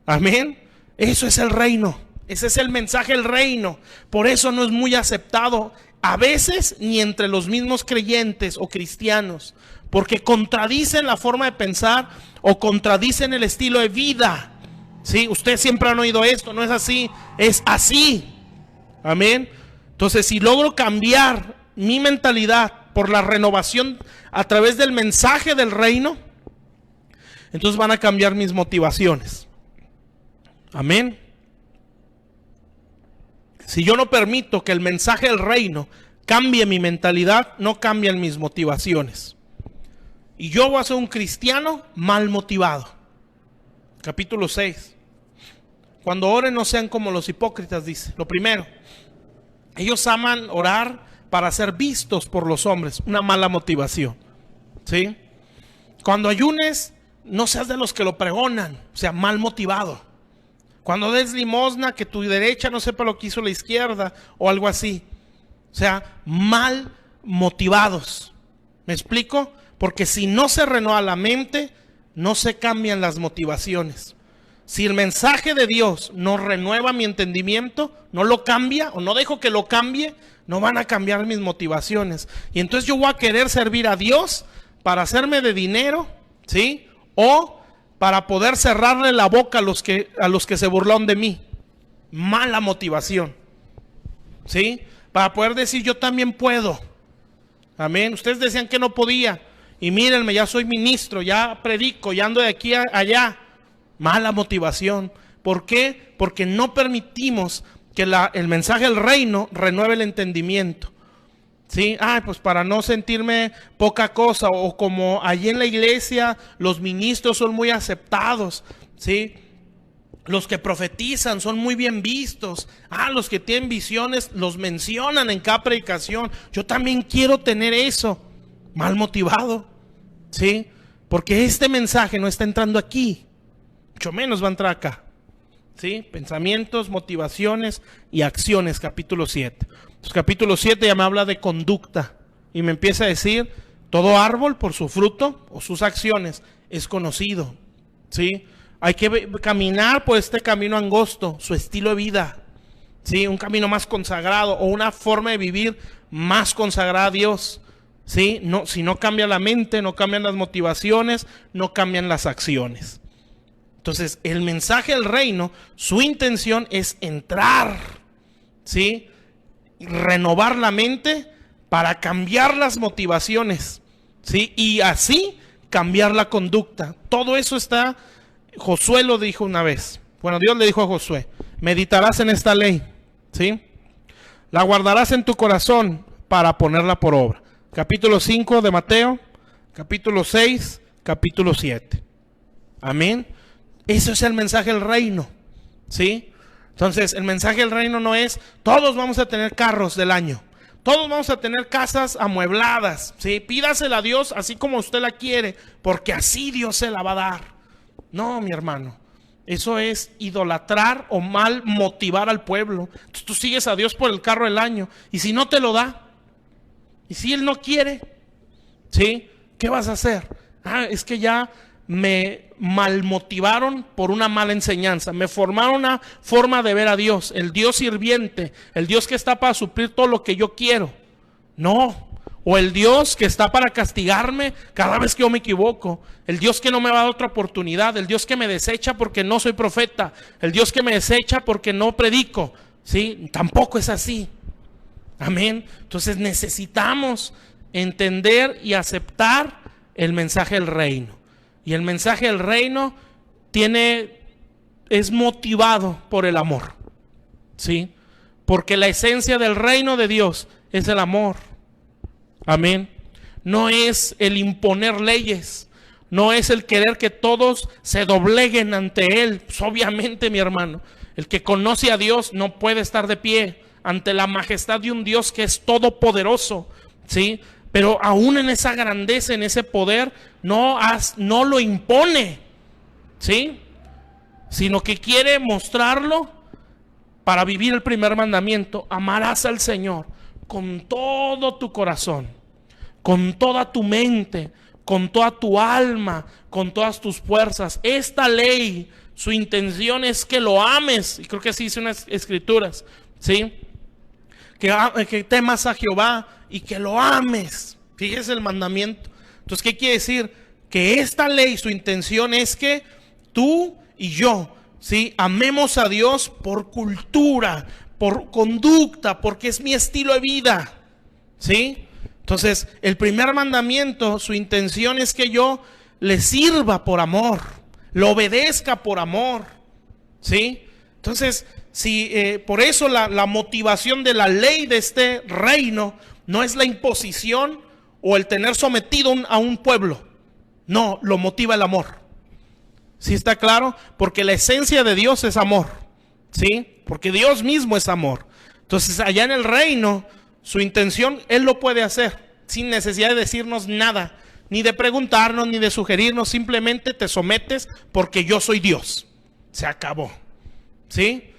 Amén. Eso es el reino. Ese es el mensaje del reino. Por eso no es muy aceptado a veces ni entre los mismos creyentes o cristianos, porque contradicen la forma de pensar o contradicen el estilo de vida. ¿Sí? Ustedes siempre han oído esto, no es así, es así. Amén. Entonces, si logro cambiar mi mentalidad por la renovación a través del mensaje del reino, entonces van a cambiar mis motivaciones. Amén. Si yo no permito que el mensaje del reino cambie mi mentalidad, no cambian mis motivaciones. Y yo voy a ser un cristiano mal motivado. Capítulo 6. Cuando oren no sean como los hipócritas, dice. Lo primero, ellos aman orar para ser vistos por los hombres. Una mala motivación, ¿sí? Cuando ayunes, no seas de los que lo pregonan, o sea, mal motivado. Cuando des limosna, que tu derecha no sepa lo que hizo la izquierda o algo así. O sea, mal motivados. ¿Me explico? Porque si no se renueva la mente, no se cambian las motivaciones. Si el mensaje de Dios no renueva mi entendimiento, no lo cambia o no dejo que lo cambie, no van a cambiar mis motivaciones. Y entonces yo voy a querer servir a Dios para hacerme de dinero, ¿sí? O para poder cerrarle la boca a los que se burlaron de mí. Mala motivación, ¿sí? Para poder decir yo también puedo. Amén. Ustedes decían que no podía. Y mírenme, ya soy ministro, ya predico, ya ando de aquí a allá. Mala motivación. ¿Por qué? Porque no permitimos que el mensaje del reino renueve el entendimiento. ¿Sí? Pues para no sentirme poca cosa, o como allí en la iglesia los ministros son muy aceptados, ¿sí? Los que profetizan son muy bien vistos. Los que tienen visiones los mencionan en cada predicación. Yo también quiero tener eso. Mal motivado, ¿sí? Porque este mensaje no está entrando aquí, mucho menos va a entrar acá, ¿sí? Pensamientos, motivaciones y acciones, capítulo 7. Entonces, capítulo 7 ya me habla de conducta y me empieza a decir, todo árbol por su fruto o sus acciones es conocido, ¿sí? Hay que caminar por este camino angosto, su estilo de vida, ¿sí? Un camino más consagrado o una forma de vivir más consagrada a Dios, ¿sí? No, si no cambia la mente, no cambian las motivaciones, no cambian las acciones. Entonces, el mensaje del reino, su intención es entrar, ¿sí? Renovar la mente para cambiar las motivaciones, ¿sí? Y así cambiar la conducta. Todo eso está, Josué lo dijo una vez. Bueno, Dios le dijo a Josué, meditarás en esta ley, ¿sí? La guardarás en tu corazón para ponerla por obra. Capítulo 5 de Mateo, capítulo 6, capítulo 7. Amén. Eso es el mensaje del reino, ¿sí? Entonces, el mensaje del reino no es, todos vamos a tener carros del año, todos vamos a tener casas amuebladas, ¿sí? Pídasela a Dios así como usted la quiere, porque así Dios se la va a dar. No, mi hermano, eso es idolatrar o mal motivar al pueblo. Entonces, tú sigues a Dios por el carro del año, y si no te lo da, y si Él no quiere, ¿sí? ¿Qué vas a hacer? Es que ya me malmotivaron por una mala enseñanza, me formaron una forma de ver a Dios, el Dios sirviente, el Dios que está para suplir todo lo que yo quiero. No, o el Dios que está para castigarme cada vez que yo me equivoco, el Dios que no me va a dar otra oportunidad, el Dios que me desecha porque no soy profeta, el Dios que me desecha porque no predico. ¿Sí? Tampoco es así. Amén. Entonces necesitamos entender y aceptar el mensaje del reino. Y el mensaje del reino es motivado por el amor. ¿Sí? Porque la esencia del reino de Dios es el amor. Amén. No es el imponer leyes. No es el querer que todos se dobleguen ante Él. Pues obviamente, mi hermano, el que conoce a Dios no puede estar de pie ante la majestad de un Dios que es todopoderoso. ¿Sí? Pero aún en esa grandeza, en ese poder, no lo impone, ¿sí? Sino que quiere mostrarlo para vivir el primer mandamiento. Amarás al Señor con todo tu corazón, con toda tu mente, con toda tu alma, con todas tus fuerzas. Esta ley, su intención es que lo ames, y creo que así dice unas escrituras, ¿sí? Que temas a Jehová y que lo ames. Fíjese el mandamiento. Entonces, ¿qué quiere decir? Que esta ley, su intención es que tú y yo, ¿sí?, amemos a Dios por cultura, por conducta, porque es mi estilo de vida. ¿Sí? Entonces, el primer mandamiento, su intención es que yo le sirva por amor, lo obedezca por amor. ¿Sí? Entonces, por eso la motivación de la ley de este reino no es la imposición o el tener sometido a un pueblo. No, lo motiva el amor. ¿Sí está claro? Porque la esencia de Dios es amor. ¿Sí? Porque Dios mismo es amor. Entonces, allá en el reino, su intención, Él lo puede hacer sin necesidad de decirnos nada, ni de preguntarnos, ni de sugerirnos. Simplemente te sometes porque yo soy Dios. Se acabó. ¿Sí?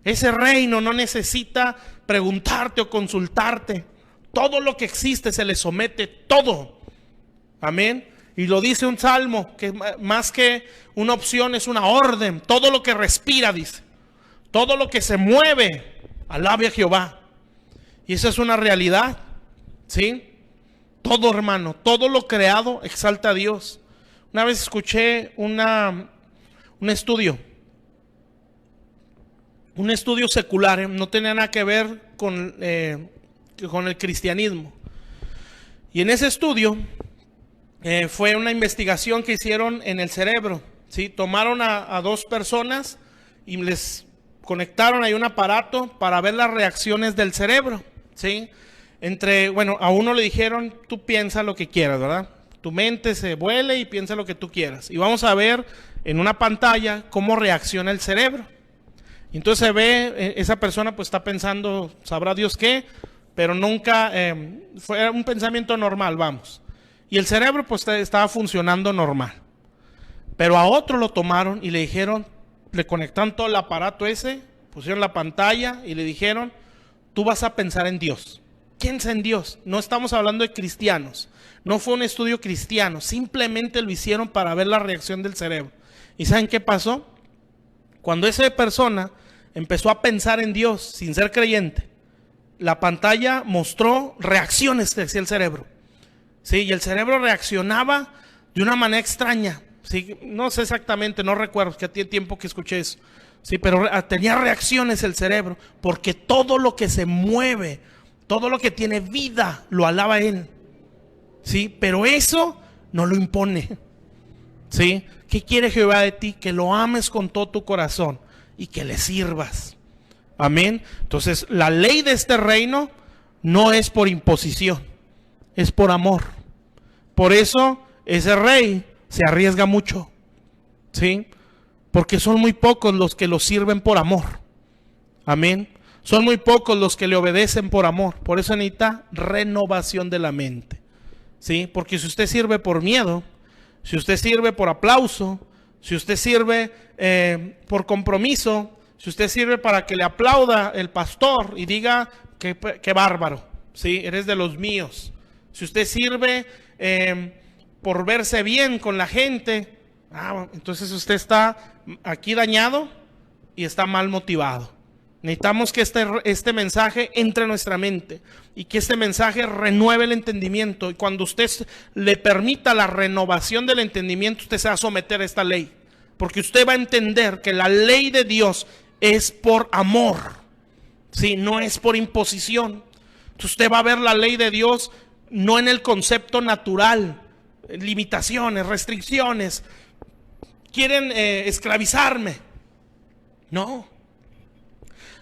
Ese reino no necesita preguntarte o consultarte. Todo lo que existe se le somete, todo. Amén. Y lo dice un salmo, que más que una opción es una orden. Todo lo que respira, dice. Todo lo que se mueve, alabe a Jehová. Y esa es una realidad. ¿Sí? Todo, hermano, todo lo creado exalta a Dios. Una vez escuché un estudio. Un estudio secular, no tenía nada que ver con el cristianismo. Y en ese estudio fue una investigación que hicieron en el cerebro. ¿Sí? Tomaron a dos personas y les conectaron ahí un aparato para ver las reacciones del cerebro. ¿Sí? A uno le dijeron, tú piensa lo que quieras, ¿verdad? Tu mente se vuele y piensa lo que tú quieras. Y vamos a ver en una pantalla cómo reacciona el cerebro. Y entonces se ve, esa persona pues está pensando, sabrá Dios qué, pero nunca, fue un pensamiento normal, vamos. Y el cerebro pues estaba funcionando normal. Pero a otro lo tomaron y le dijeron, le conectaron todo el aparato ese, pusieron la pantalla y le dijeron, tú vas a pensar en Dios. Piensa en Dios. No estamos hablando de cristianos. No fue un estudio cristiano. Simplemente lo hicieron para ver la reacción del cerebro. ¿Y saben qué pasó? Cuando esa persona empezó a pensar en Dios sin ser creyente, la pantalla mostró reacciones hacia el cerebro. ¿Sí? Y el cerebro reaccionaba de una manera extraña. ¿Sí? No sé exactamente, no recuerdo, que tiene tiempo que escuché eso. Sí, pero tenía reacciones el cerebro, porque todo lo que se mueve, todo lo que tiene vida, lo alaba a Él. ¿Sí? Pero eso no lo impone. ¿Sí? ¿Qué quiere Jehová de ti? Que lo ames con todo tu corazón y que le sirvas. Amén. Entonces, la ley de este reino no es por imposición, es por amor. Por eso, ese rey se arriesga mucho. ¿Sí? Porque son muy pocos los que lo sirven por amor. Amén. Son muy pocos los que le obedecen por amor. Por eso necesita renovación de la mente. ¿Sí? Porque si usted sirve por miedo, si usted sirve por aplauso, si usted sirve por compromiso, si usted sirve para que le aplauda el pastor y diga que bárbaro, ¿sí? Eres de los míos. Si usted sirve por verse bien con la gente, Entonces usted está aquí dañado y está mal motivado. Necesitamos que este mensaje entre en nuestra mente y que este mensaje renueve el entendimiento. Y cuando usted le permita la renovación del entendimiento, usted se va a someter a esta ley. Porque usted va a entender que la ley de Dios es por amor, ¿sí? No es por imposición. Entonces usted va a ver la ley de Dios no en el concepto natural, limitaciones, restricciones. Quieren esclavizarme. No.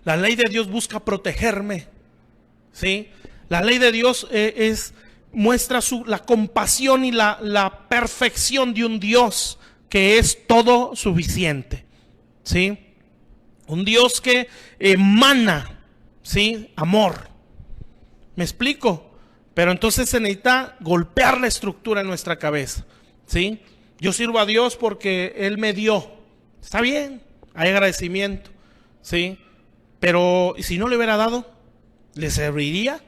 La ley de Dios busca protegerme, ¿sí? La ley de Dios muestra la compasión y la perfección de un Dios que es todo suficiente, ¿sí? Un Dios que emana, ¿sí? Amor. ¿Me explico? Pero entonces se necesita golpear la estructura en nuestra cabeza, ¿sí? Yo sirvo a Dios porque Él me dio. Está bien, hay agradecimiento, ¿sí? Pero si no le hubiera dado, ¿le serviría?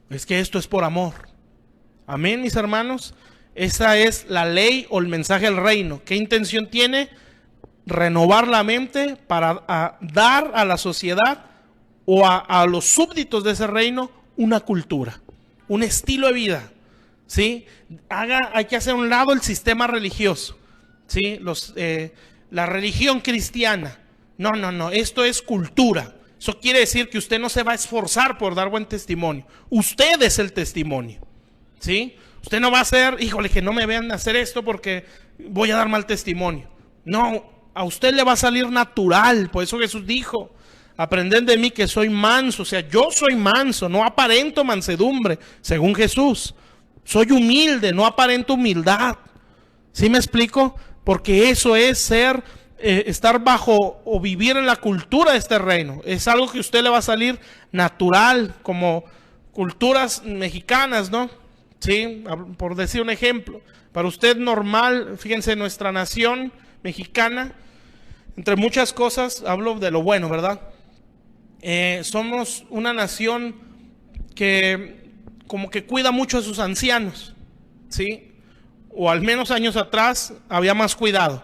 Es que esto es por amor. Amén, mis hermanos. Esa es la ley o el mensaje del reino. ¿Qué intención tiene? Renovar la mente para dar a la sociedad o a los súbditos de ese reino una cultura, un estilo de vida, ¿sí? Hay que hacer a un lado el sistema religioso, ¿sí? La religión cristiana. No, esto es cultura. Eso quiere decir que usted no se va a esforzar por dar buen testimonio. Usted es el testimonio, ¿sí? Usted no va a ser, híjole, que no me vean hacer esto porque voy a dar mal testimonio. No, a usted le va a salir natural. Por eso Jesús dijo, aprended de mí que soy manso. O sea, yo soy manso, no aparento mansedumbre, según Jesús. Soy humilde, no aparento humildad. ¿Sí me explico? Porque eso es estar bajo o vivir en la cultura de este reino. Es algo que a usted le va a salir natural, como culturas mexicanas, ¿no? Sí, por decir un ejemplo. Para usted normal, fíjense, nuestra nación mexicana, entre muchas cosas, hablo de lo bueno, ¿verdad? Somos una nación que como que cuida mucho a sus ancianos, ¿sí? O al menos años atrás había más cuidado.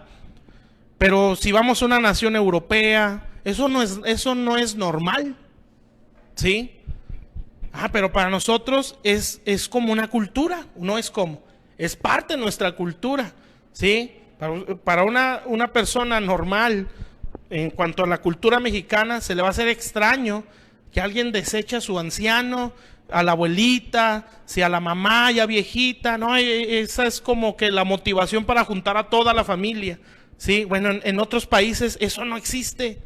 Pero si vamos a una nación europea, eso no es normal, ¿sí? Pero para nosotros es como una cultura, no es como, es parte de nuestra cultura, ¿sí? Para una persona normal, en cuanto a la cultura mexicana, se le va a hacer extraño que alguien deseche a su anciano, a la abuelita, si a la mamá ya viejita, ¿no? Esa es como que la motivación para juntar a toda la familia, ¿sí? Bueno, en otros países eso no existe,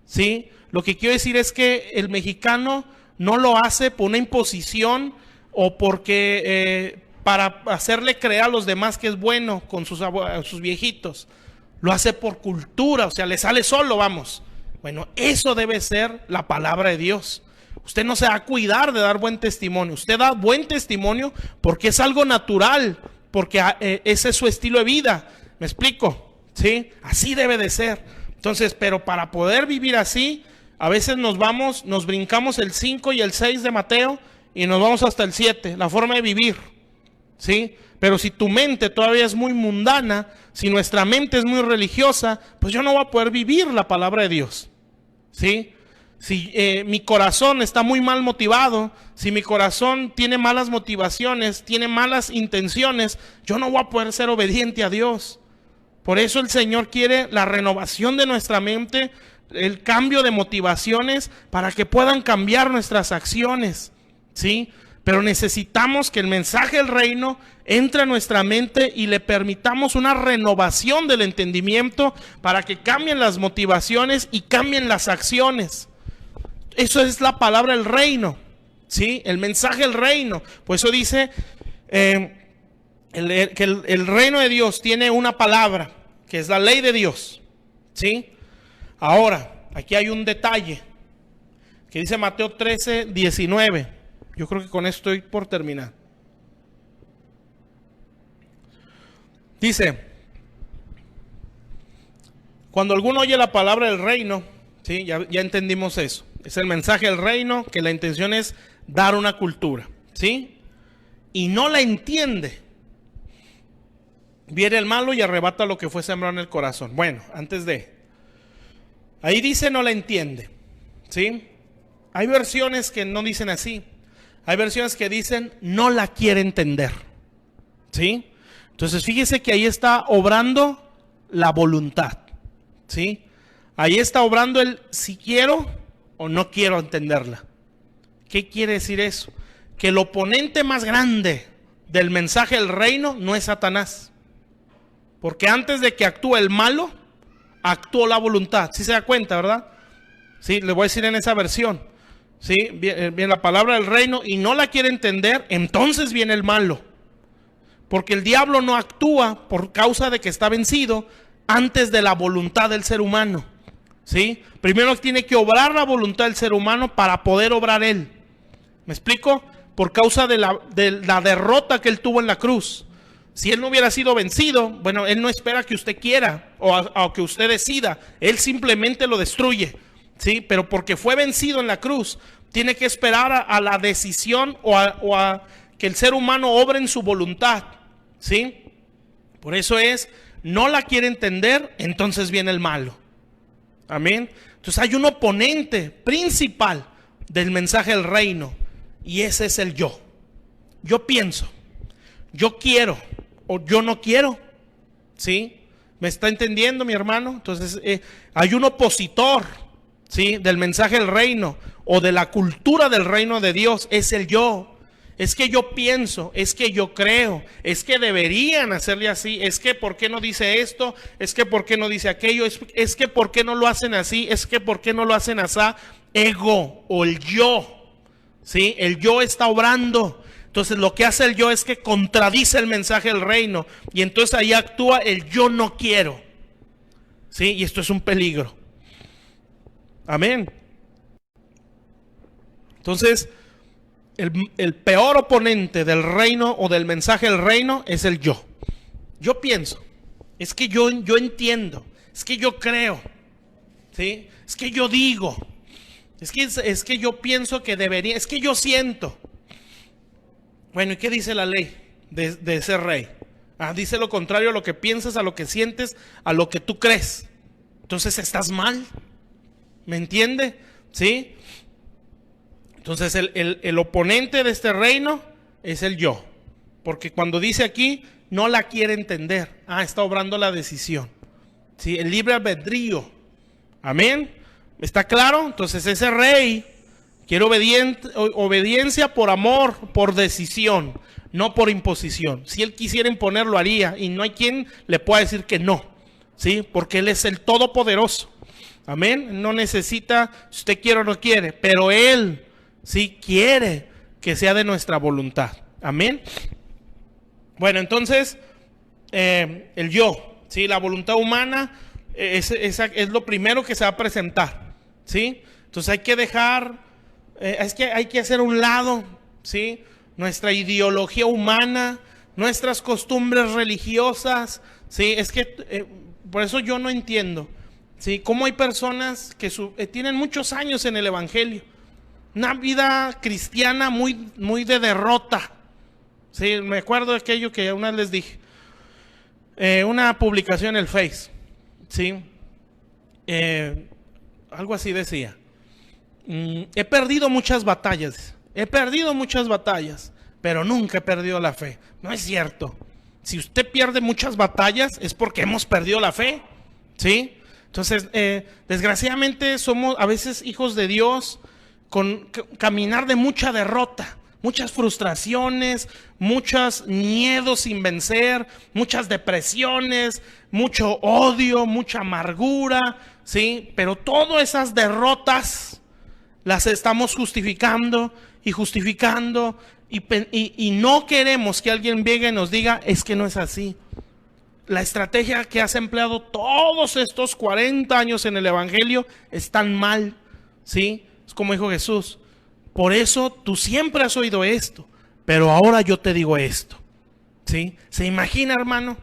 ¿sí? Lo que quiero decir es que el mexicano no lo hace por una imposición o porque para hacerle creer a los demás que es bueno con sus viejitos. Lo hace por cultura, o sea, le sale solo, vamos. Bueno, eso debe ser la palabra de Dios. Usted no se va a cuidar de dar buen testimonio. Usted da buen testimonio porque es algo natural, porque ese es su estilo de vida. ¿Me explico? ¿Sí? Así debe de ser. Entonces, pero para poder vivir así, a veces nos brincamos el 5 y el 6 de Mateo y nos vamos hasta el 7, la forma de vivir, ¿sí? Pero si tu mente todavía es muy mundana, si nuestra mente es muy religiosa, pues yo no voy a poder vivir la palabra de Dios, ¿sí? Si mi corazón está muy mal motivado, si mi corazón tiene malas motivaciones, tiene malas intenciones, yo no voy a poder ser obediente a Dios. Por eso el Señor quiere la renovación de nuestra mente, el cambio de motivaciones para que puedan cambiar nuestras acciones, ¿sí? Pero necesitamos que el mensaje del reino entre a nuestra mente y le permitamos una renovación del entendimiento para que cambien las motivaciones y cambien las acciones. Eso es la palabra del reino, ¿sí? El mensaje del reino. Por eso dice que el reino de Dios tiene una palabra, que es la ley de Dios, ¿sí? Ahora, aquí hay un detalle que dice Mateo 13, 19. Yo creo que con esto estoy por terminar. Dice, cuando alguno oye la palabra del reino, ¿sí? Ya entendimos eso. Es el mensaje del reino, que la intención es dar una cultura, ¿sí? Y no la entiende. viene el malo y arrebata lo que fue sembrado en el corazón. Bueno, ahí dice no la entiende, ¿sí? Hay versiones que no dicen así. Hay versiones que dicen no la quiere entender, ¿sí? Entonces fíjese que ahí está obrando la voluntad, ¿sí? Ahí está obrando el si quiero o no quiero entenderla. ¿Qué quiere decir eso? Que el oponente más grande del mensaje del reino no es Satanás. Porque antes de que actúe el malo, actuó la voluntad. ¿Sí se da cuenta, verdad? Sí, le voy a decir en esa versión. Sí, viene la palabra del reino y no la quiere entender, entonces viene el malo. Porque el diablo no actúa por causa de que está vencido antes de la voluntad del ser humano. ¿Sí? Primero tiene que obrar la voluntad del ser humano para poder obrar él. ¿Me explico? Por causa de la derrota que él tuvo en la cruz. Si él no hubiera sido vencido, bueno, él no espera que usted quiera o que usted decida. Él simplemente lo destruye. ¿Sí? Pero porque fue vencido en la cruz, tiene que esperar a la decisión o a que el ser humano obre en su voluntad. ¿Sí? Por eso no la quiere entender, entonces viene el malo. Amén. Entonces hay un oponente principal del mensaje del reino y ese es el yo. Yo pienso, yo quiero o yo no quiero. ¿Sí? ¿Me está entendiendo, mi hermano? Entonces hay un opositor, ¿sí?, del mensaje del reino o de la cultura del reino de Dios. Es el yo. Es que yo pienso, es que yo creo, es que deberían hacerle así, es que ¿por qué no dice esto? Es que ¿por qué no dice aquello? Es que ¿por qué no lo hacen así? Es que ¿por qué no lo hacen así? Ego o el yo, ¿sí? El yo está obrando. Entonces lo que hace el yo es que contradice el mensaje del reino y entonces ahí actúa el yo no quiero, ¿sí? Y esto es un peligro. Amén. Entonces el peor oponente del reino o del mensaje del reino es el yo. Yo pienso, es que yo entiendo, es que yo creo, ¿sí? Es que yo digo, es que yo pienso que debería, es que yo siento. Bueno, ¿y qué dice la ley de ser rey? Dice lo contrario a lo que piensas, a lo que sientes, a lo que tú crees. Entonces estás mal, ¿me entiende? ¿Sí? Entonces el oponente de este reino es el yo. Porque cuando dice aquí, no la quiere entender. Está obrando la decisión. ¿Sí? El libre albedrío. Amén. ¿Está claro? Entonces ese rey quiere obediencia por amor, por decisión, no por imposición. Si él quisiera imponer, lo haría. Y no hay quien le pueda decir que no. ¿Sí? Porque él es el todopoderoso. Amén. No necesita si usted quiere o no quiere. Pero él sí quiere que sea de nuestra voluntad. Amén. Bueno, entonces el yo, ¿sí? La voluntad humana es lo primero que se va a presentar, ¿sí? Entonces hay que dejar, hay que hacer a un lado, ¿sí?, nuestra ideología humana, nuestras costumbres religiosas, ¿sí? Es que por eso yo no entiendo, ¿sí?, cómo hay personas que tienen muchos años en el evangelio, una vida cristiana muy, muy de derrota. Sí, me acuerdo de aquello que una vez les dije, una publicación en el Face, ¿sí? Algo así decía, he perdido muchas batallas, pero nunca he perdido la fe. No es cierto. Si usted pierde muchas batallas es porque hemos perdido la fe, ¿sí? Entonces, desgraciadamente somos a veces hijos de Dios con caminar de mucha derrota, muchas frustraciones, muchos miedos sin vencer, muchas depresiones, mucho odio, mucha amargura, ¿sí? Pero todas esas derrotas las estamos justificando y no queremos que alguien venga y nos diga, es que no es así. La estrategia que has empleado todos estos 40 años en el evangelio están mal, ¿sí? Es como dijo Jesús, por eso tú siempre has oído esto, pero ahora yo te digo esto, ¿sí? ¿Se imagina, hermano?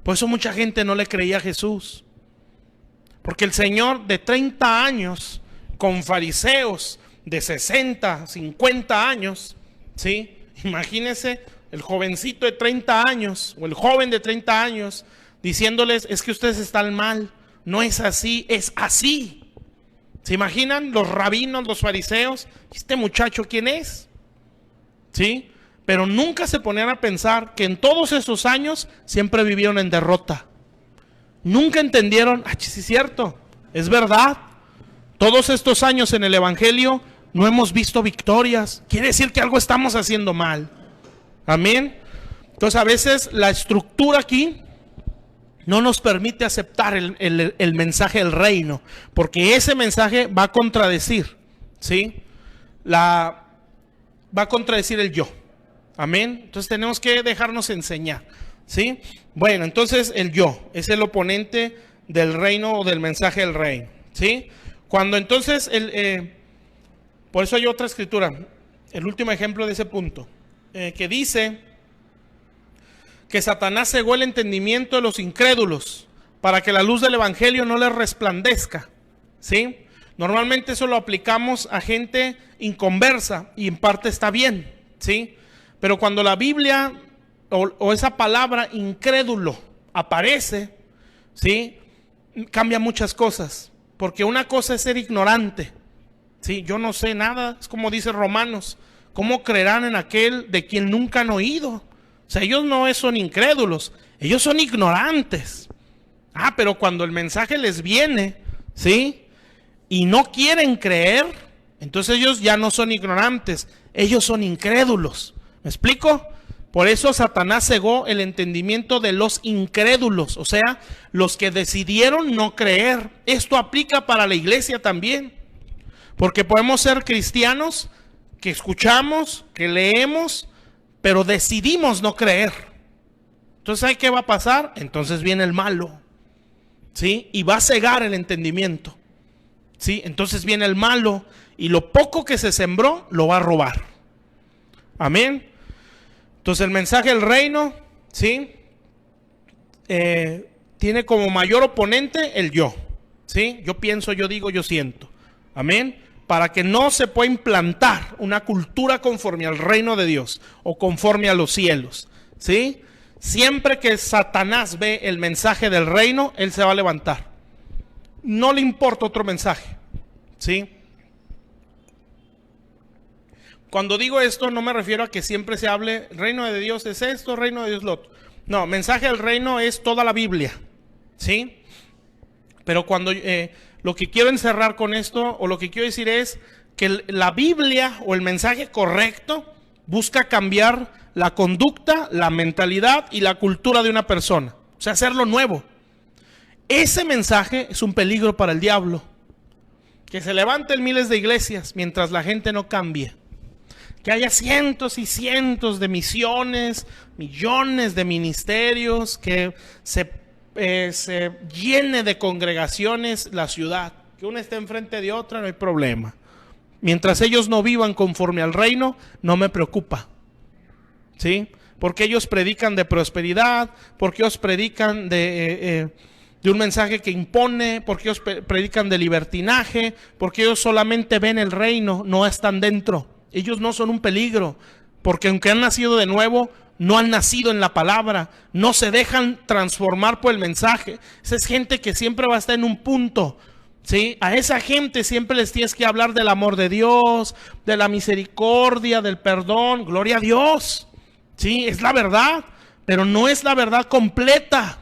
Por eso mucha gente no le creía a Jesús, porque el Señor de 30 años con fariseos de 60, 50 años, ¿sí? Imagínense el jovencito de 30 años o el joven de 30 años diciéndoles, es que ustedes están mal, no es así, es así. ¿Se imaginan los rabinos, los fariseos? ¿Este muchacho quién es? ¿Sí? Pero nunca se ponían a pensar que en todos esos años siempre vivieron en derrota. Nunca entendieron, sí es cierto, es verdad. Todos estos años en el Evangelio no hemos visto victorias. Quiere decir que algo estamos haciendo mal. Amén. Entonces a veces la estructura aquí no nos permite aceptar el mensaje del reino, porque ese mensaje va a contradecir, ¿sí? Va a contradecir el yo. Amén. Entonces tenemos que dejarnos enseñar, ¿sí? Bueno, entonces el yo es el oponente del reino o del mensaje del reino, ¿sí? Cuando entonces, por eso hay otra escritura, el último ejemplo de ese punto, que dice que Satanás cegó el entendimiento de los incrédulos para que la luz del evangelio no les resplandezca, ¿sí? Normalmente eso lo aplicamos a gente inconversa y en parte está bien, ¿sí? Pero cuando la Biblia o esa palabra incrédulo aparece, ¿sí? Cambia muchas cosas, porque una cosa es ser ignorante, ¿sí? Yo no sé nada, es como dice Romanos, ¿cómo creerán en aquel de quien nunca han oído? O sea, ellos no son incrédulos, ellos son ignorantes. Pero cuando el mensaje les viene, ¿sí? Y no quieren creer, entonces ellos ya no son ignorantes, ellos son incrédulos. ¿Me explico? Por eso Satanás cegó el entendimiento de los incrédulos, o sea, los que decidieron no creer. Esto aplica para la iglesia también, porque podemos ser cristianos que escuchamos, que leemos, pero decidimos no creer. Entonces, ¿qué va a pasar? Entonces viene el malo, ¿sí? Y va a cegar el entendimiento, ¿sí? Entonces viene el malo y lo poco que se sembró lo va a robar. Amén. Entonces el mensaje del reino, ¿sí? Tiene como mayor oponente el yo, ¿sí? Yo pienso, yo digo, yo siento. Amén. Para que no se pueda implantar una cultura conforme al reino de Dios o conforme a los cielos, ¿sí? Siempre que Satanás ve el mensaje del reino, él se va a levantar. No le importa otro mensaje, ¿sí? Cuando digo esto no me refiero a que siempre se hable reino de Dios es esto, reino de Dios lo otro. No, mensaje del reino es toda la Biblia, ¿sí? Pero cuando lo que quiero encerrar con esto, o lo que quiero decir es que la Biblia o el mensaje correcto busca cambiar la conducta, la mentalidad y la cultura de una persona. O sea, hacerlo nuevo. Ese mensaje es un peligro para el diablo. Que se levanten miles de iglesias mientras la gente no cambie. Que haya cientos y cientos de misiones, millones de ministerios, que se llene de congregaciones la ciudad, que una esté enfrente de otra, no hay problema. Mientras ellos no vivan conforme al reino, no me preocupa, ¿sí? Porque ellos predican de prosperidad, porque ellos predican de un mensaje que impone, porque ellos predican de libertinaje, porque ellos solamente ven el reino, no están dentro. Ellos no son un peligro, porque aunque han nacido de nuevo, no han nacido en la palabra, no se dejan transformar por el mensaje. Esa es gente que siempre va a estar en un punto, ¿sí? A esa gente siempre les tienes que hablar del amor de Dios, de la misericordia, del perdón. Gloria a Dios, ¿sí? Es la verdad, pero no es la verdad completa.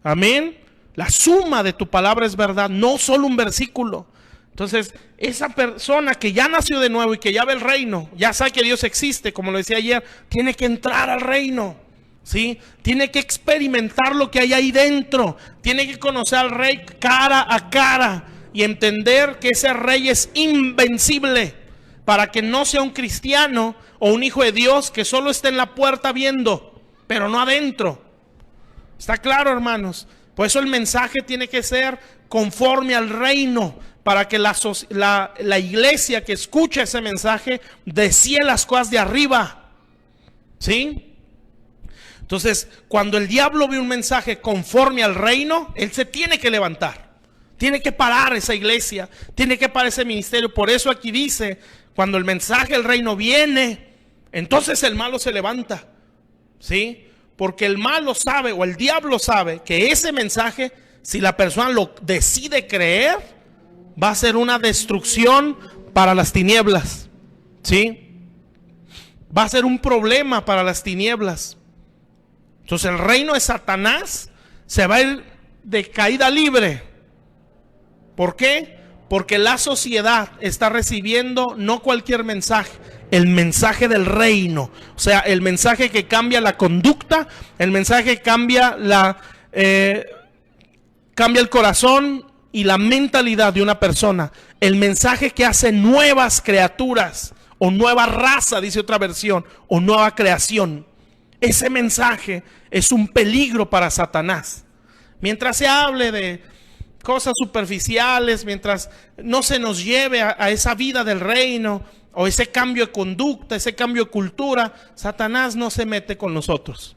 Amén. La suma de tu palabra es verdad, no solo un versículo. Entonces, esa persona que ya nació de nuevo y que ya ve el reino, ya sabe que Dios existe, como lo decía ayer, tiene que entrar al reino, ¿sí? Tiene que experimentar lo que hay ahí dentro, tiene que conocer al rey cara a cara y entender que ese rey es invencible, para que no sea un cristiano o un hijo de Dios que solo esté en la puerta viendo, pero no adentro. ¿Está claro, hermanos? Por eso el mensaje tiene que ser conforme al reino, para que la iglesia que escucha ese mensaje desee las cosas de arriba, ¿sí? Entonces, cuando el diablo ve un mensaje conforme al reino, él se tiene que levantar, tiene que parar esa iglesia, tiene que parar ese ministerio. Por eso aquí dice, cuando el mensaje del reino viene, entonces el malo se levanta. ¿sí? Porque el malo sabe o el diablo sabe que ese mensaje, si la persona lo decide creer, va a ser una destrucción para las tinieblas, ¿sí? Va a ser un problema para las tinieblas. Entonces el reino de Satanás se va a ir de caída libre. ¿Por qué? Porque la sociedad está recibiendo no cualquier mensaje, el mensaje del reino. O sea, el mensaje que cambia la conducta, el mensaje que cambia cambia el corazón y la mentalidad de una persona. El mensaje que hace nuevas criaturas, o nueva raza, dice otra versión, o nueva creación. Ese mensaje es un peligro para Satanás. Mientras se hable de cosas superficiales, mientras no se nos lleve a esa vida del reino, o ese cambio de conducta, ese cambio de cultura, Satanás no se mete con nosotros,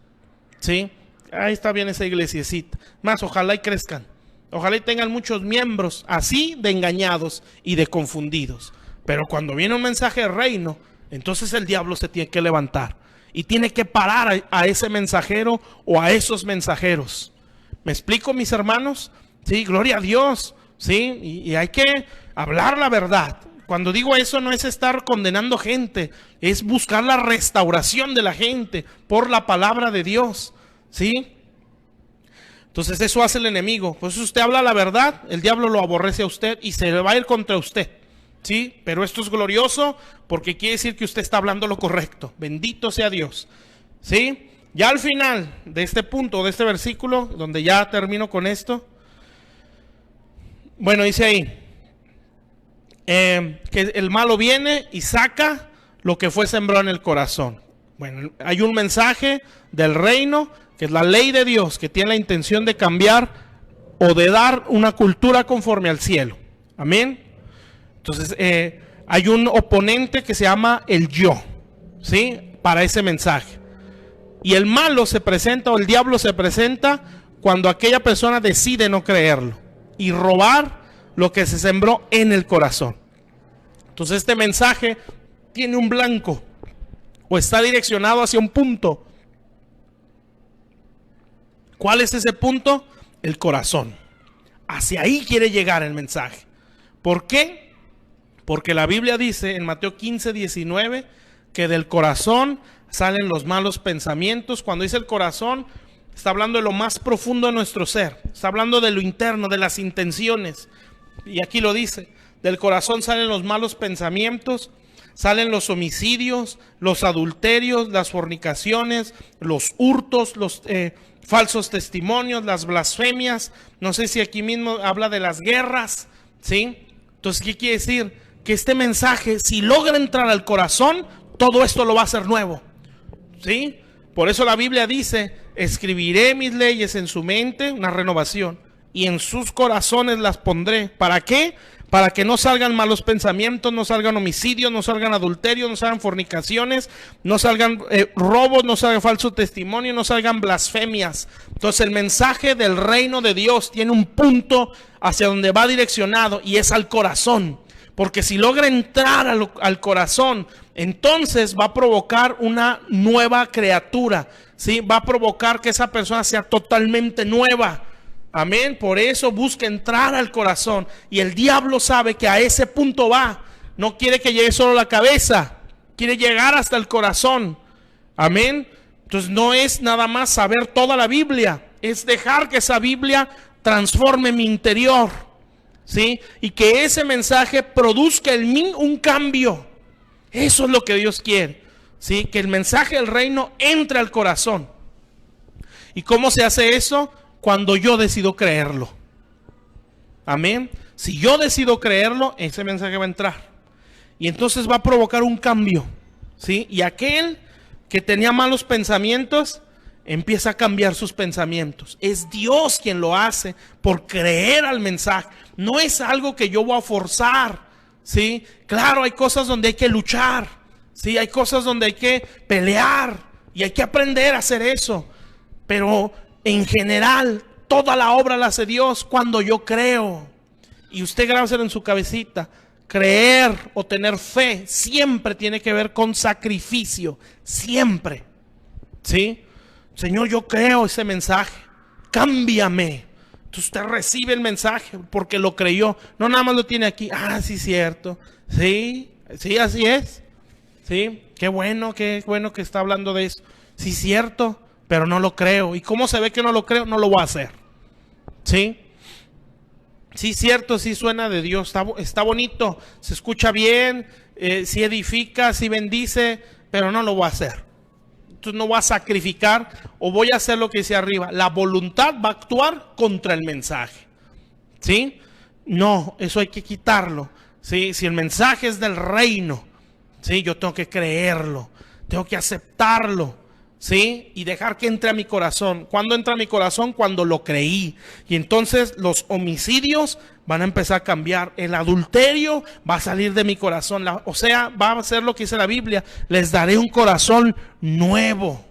¿sí? Ahí está bien esa iglesiecita. Más, ojalá y crezcan. Ojalá y tengan muchos miembros así de engañados y de confundidos. Pero cuando viene un mensaje de reino, entonces el diablo se tiene que levantar y tiene que parar a ese mensajero o a esos mensajeros. ¿Me explico, mis hermanos? Sí, gloria a Dios, sí, y hay que hablar la verdad. Cuando digo eso no es estar condenando gente, es buscar la restauración de la gente por la palabra de Dios, ¿sí? Entonces eso hace el enemigo. Pues si usted habla la verdad, el diablo lo aborrece a usted y se va a ir contra usted, ¿sí? Pero esto es glorioso porque quiere decir que usted está hablando lo correcto. Bendito sea Dios, ¿sí? Ya al final de este punto, de este versículo, donde ya termino con esto, bueno, dice ahí que el malo viene y saca lo que fue sembrado en el corazón. Bueno, hay un mensaje del reino, que es la ley de Dios, que tiene la intención de cambiar o de dar una cultura conforme al cielo. Amén. Entonces, hay un oponente que se llama el yo, ¿sí? Para ese mensaje. Y el malo se presenta, o el diablo se presenta, cuando aquella persona decide no creerlo y robar lo que se sembró en el corazón. Entonces este mensaje tiene un blanco o está direccionado hacia un punto. ¿Cuál es ese punto? El corazón. Hacia ahí quiere llegar el mensaje. ¿Por qué? Porque la Biblia dice en Mateo 15:19 que del corazón salen los malos pensamientos. Cuando dice el corazón, está hablando de lo más profundo de nuestro ser. Está hablando de lo interno, de las intenciones. Y aquí lo dice, del corazón salen los malos pensamientos, salen los homicidios, los adulterios, las fornicaciones, los hurtos, los falsos testimonios, las blasfemias. No sé si aquí mismo habla de las guerras, ¿sí? Entonces, ¿qué quiere decir? Que este mensaje, si logra entrar al corazón, todo esto lo va a hacer nuevo, ¿sí? Por eso la Biblia dice, escribiré mis leyes en su mente, una renovación, y en sus corazones las pondré. ¿Para qué? Para que no salgan malos pensamientos, no salgan homicidios, no salgan adulterios, no salgan fornicaciones, no salgan robos, no salgan falso testimonio, no salgan blasfemias. Entonces el mensaje del reino de Dios tiene un punto hacia donde va direccionado y es al corazón. Porque si logra entrar al corazón, entonces va a provocar una nueva criatura, ¿sí? Va a provocar que esa persona sea totalmente nueva. Amén. Por eso busca entrar al corazón. Y el diablo sabe que a ese punto va. No quiere que llegue solo a la cabeza, quiere llegar hasta el corazón. Amén. Entonces no es nada más saber toda la Biblia, es dejar que esa Biblia transforme mi interior, ¿sí? Y que ese mensaje produzca en mí un cambio. Eso es lo que Dios quiere, ¿sí? Que el mensaje del reino entre al corazón. ¿Y cómo se hace eso? Cuando yo decido creerlo. Amén. Si yo decido creerlo, ese mensaje va a entrar. Y entonces va a provocar un cambio, ¿sí? Y aquel que tenía malos pensamientos empieza a cambiar sus pensamientos. Es Dios quien lo hace por creer al mensaje. No es algo que yo voy a forzar, ¿sí? Claro, hay cosas donde hay que luchar, ¿sí? Hay cosas donde hay que pelear y hay que aprender a hacer eso. Pero en general, toda la obra la hace Dios cuando yo creo. Y usted grábeselo en su cabecita. Creer o tener fe siempre tiene que ver con sacrificio. Siempre. ¿Sí? Señor, yo creo ese mensaje, cámbiame. Entonces usted recibe el mensaje porque lo creyó. No nada más lo tiene aquí. Ah, sí, cierto. Sí, sí, así es. Sí, qué bueno que está hablando de eso. Sí, cierto, pero no lo creo. ¿Y cómo se ve que no lo creo? No lo voy a hacer. Sí. Sí, cierto, sí suena de Dios. Está bonito, se escucha bien, sí edifica, sí bendice, pero no lo voy a hacer. Entonces no voy a sacrificar o voy a hacer lo que dice arriba. La voluntad va a actuar contra el mensaje. ¿Sí? No, eso hay que quitarlo. ¿Sí? Si el mensaje es del reino, ¿sí? Yo tengo que creerlo, tengo que aceptarlo, ¿sí? Y dejar que entre a mi corazón. ¿Cuándo entra a mi corazón? Cuando lo creí. Y entonces los homicidios van a empezar a cambiar. El adulterio va a salir de mi corazón. O sea, va a ser lo que dice la Biblia. Les daré un corazón nuevo.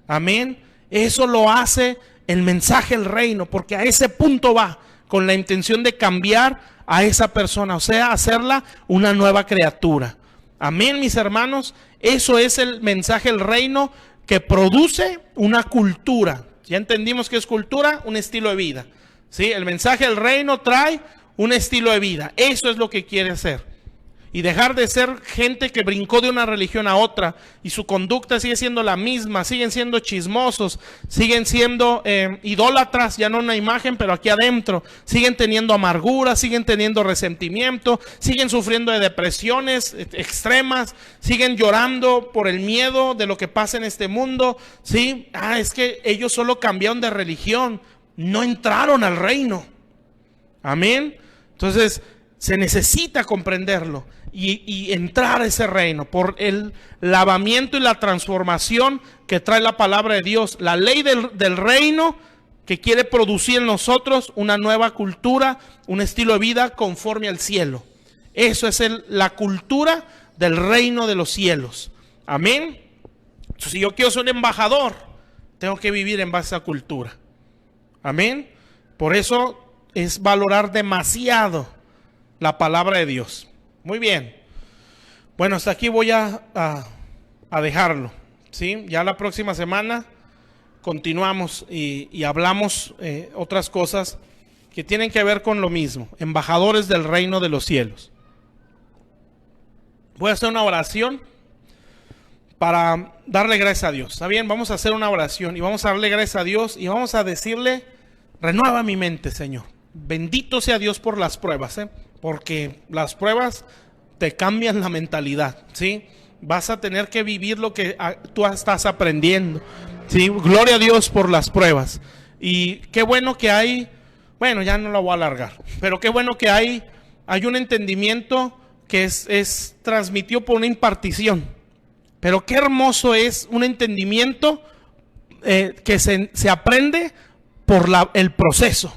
Amén. Eso lo hace el mensaje del reino, porque a ese punto va, con la intención de cambiar a esa persona, o sea, hacerla una nueva criatura. Amén, mis hermanos. Eso es el mensaje del reino, que produce una cultura. Ya entendimos que es cultura, un estilo de vida. ¿Sí? El mensaje del reino trae un estilo de vida. Eso es lo que quiere hacer. Y dejar de ser gente que brincó de una religión a otra y su conducta sigue siendo la misma, siguen siendo chismosos, siguen siendo idólatras, ya no una imagen, pero aquí adentro, siguen teniendo amargura, siguen teniendo resentimiento, siguen sufriendo de depresiones extremas, siguen llorando por el miedo de lo que pasa en este mundo. ¿Sí? Es que ellos solo cambiaron de religión, no entraron al reino. Amén. Entonces se necesita comprenderlo y entrar a ese reino por el lavamiento y la transformación que trae la palabra de Dios, la ley del reino, que quiere producir en nosotros una nueva cultura, un estilo de vida conforme al cielo. Eso es la cultura del reino de los cielos. Amén. Entonces, si yo quiero ser un embajador, tengo que vivir en base a esa cultura. Amén. Por eso es valorar demasiado la palabra de Dios. Muy bien. Bueno, hasta aquí voy a dejarlo. ¿Sí? Ya la próxima semana continuamos y hablamos otras cosas que tienen que ver con lo mismo. Embajadores del reino de los cielos. Voy a hacer una oración para darle gracias a Dios. ¿Está bien? Vamos a hacer una oración y vamos a darle gracias a Dios y vamos a decirle: renueva mi mente, Señor. Bendito sea Dios por las pruebas, porque las pruebas te cambian la mentalidad, ¿sí? Vas a tener que vivir lo que tú estás aprendiendo, ¿sí? Gloria a Dios por las pruebas. Y qué bueno que hay, bueno, ya no lo voy a alargar, pero qué bueno que hay un entendimiento que es transmitido por una impartición. Pero qué hermoso es un entendimiento que se aprende por el proceso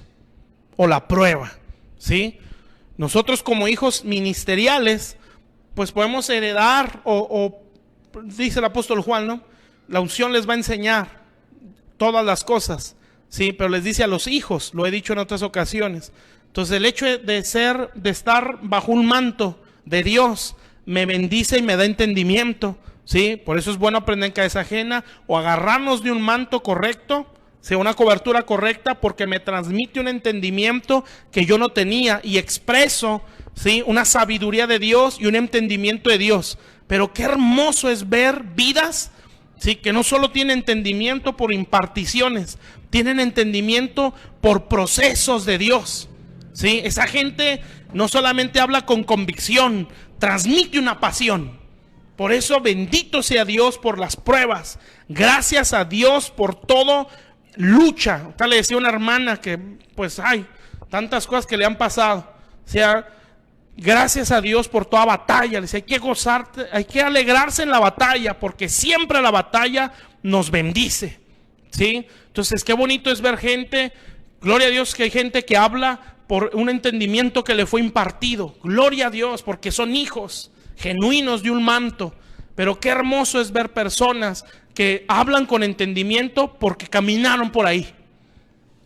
o la prueba, ¿sí? Nosotros como hijos ministeriales, pues podemos heredar o dice el apóstol Juan, ¿no? La unción les va a enseñar todas las cosas, ¿sí? Pero les dice a los hijos, lo he dicho en otras ocasiones. Entonces el hecho de estar bajo un manto de Dios me bendice y me da entendimiento, ¿sí? Por eso es bueno aprender en cabeza ajena o agarrarnos de un manto correcto, sea una cobertura correcta, porque me transmite un entendimiento que yo no tenía y expreso, ¿sí? Una sabiduría de Dios y un entendimiento de Dios. Pero qué hermoso es ver vidas, ¿sí? Que no solo tienen entendimiento por imparticiones, tienen entendimiento por procesos de Dios, ¿sí? Esa gente no solamente habla con convicción, transmite una pasión. Por eso bendito sea Dios por las pruebas. Gracias a Dios por todo. Lucha. Tal le decía una hermana que pues hay tantas cosas que le han pasado. O sea, gracias a Dios por toda batalla. Le decía, hay que gozarte, hay que alegrarse en la batalla, porque siempre la batalla nos bendice, ¿sí? Entonces qué bonito es ver gente. Gloria a Dios que hay gente que habla por un entendimiento que le fue impartido. Gloria a Dios porque son hijos genuinos de un manto. Pero qué hermoso es ver personas que hablan con entendimiento porque caminaron por ahí.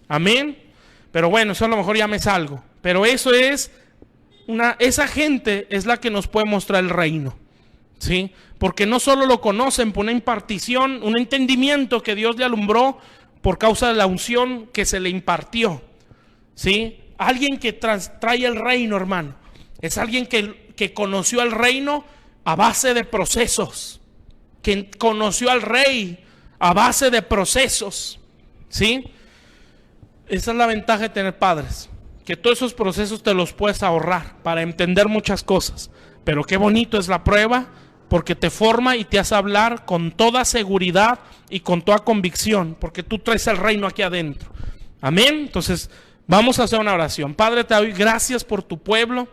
Amén. Pero bueno, eso a lo mejor ya me salgo. Pero eso es esa gente es la que nos puede mostrar el reino, ¿sí? Porque no solo lo conocen por una impartición, un entendimiento que Dios le alumbró por causa de la unción que se le impartió, ¿sí? Alguien que trae el reino, hermano, es alguien que conoció el reino a base de procesos, que conoció al rey a base de procesos, ¿sí? Esa es la ventaja de tener padres, que todos esos procesos te los puedes ahorrar para entender muchas cosas. Pero qué bonito es la prueba, porque te forma y te hace hablar con toda seguridad y con toda convicción, porque tú traes el reino aquí adentro. Amén. Entonces vamos a hacer una oración. Padre, te doy gracias por tu pueblo.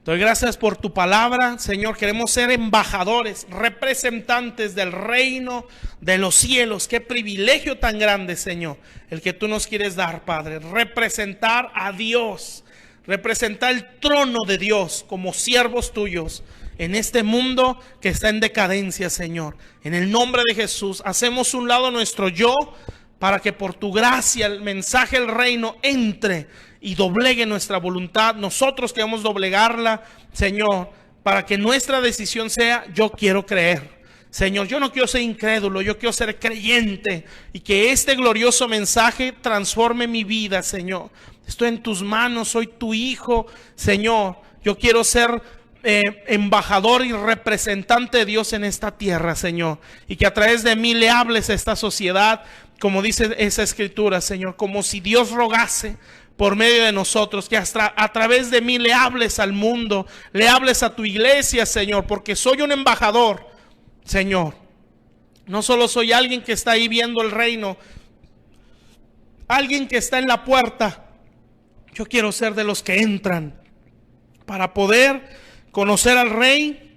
Te doy gracias por tu palabra, Señor. Queremos ser embajadores, representantes del reino de los cielos. Qué privilegio tan grande, Señor, el que tú nos quieres dar, Padre. Representar a Dios, representar el trono de Dios como siervos tuyos en este mundo que está en decadencia, Señor. En el nombre de Jesús, hacemos un lado nuestro yo, para que por tu gracia el mensaje del reino entre y doblegue nuestra voluntad. Nosotros queremos doblegarla, Señor, para que nuestra decisión sea: yo quiero creer. Señor, yo no quiero ser incrédulo, yo quiero ser creyente, y que este glorioso mensaje transforme mi vida, Señor. Estoy en tus manos, soy tu hijo, Señor. Yo quiero ser embajador y representante de Dios en esta tierra, Señor, y que a través de mí le hables a esta sociedad, como dice esa escritura, Señor, como si Dios rogase por medio de nosotros, que hasta a través de mí le hables al mundo, le hables a tu iglesia, Señor, porque soy un embajador, Señor. No solo soy alguien que está ahí viendo el reino, alguien que está en la puerta. Yo quiero ser de los que entran para poder conocer al Rey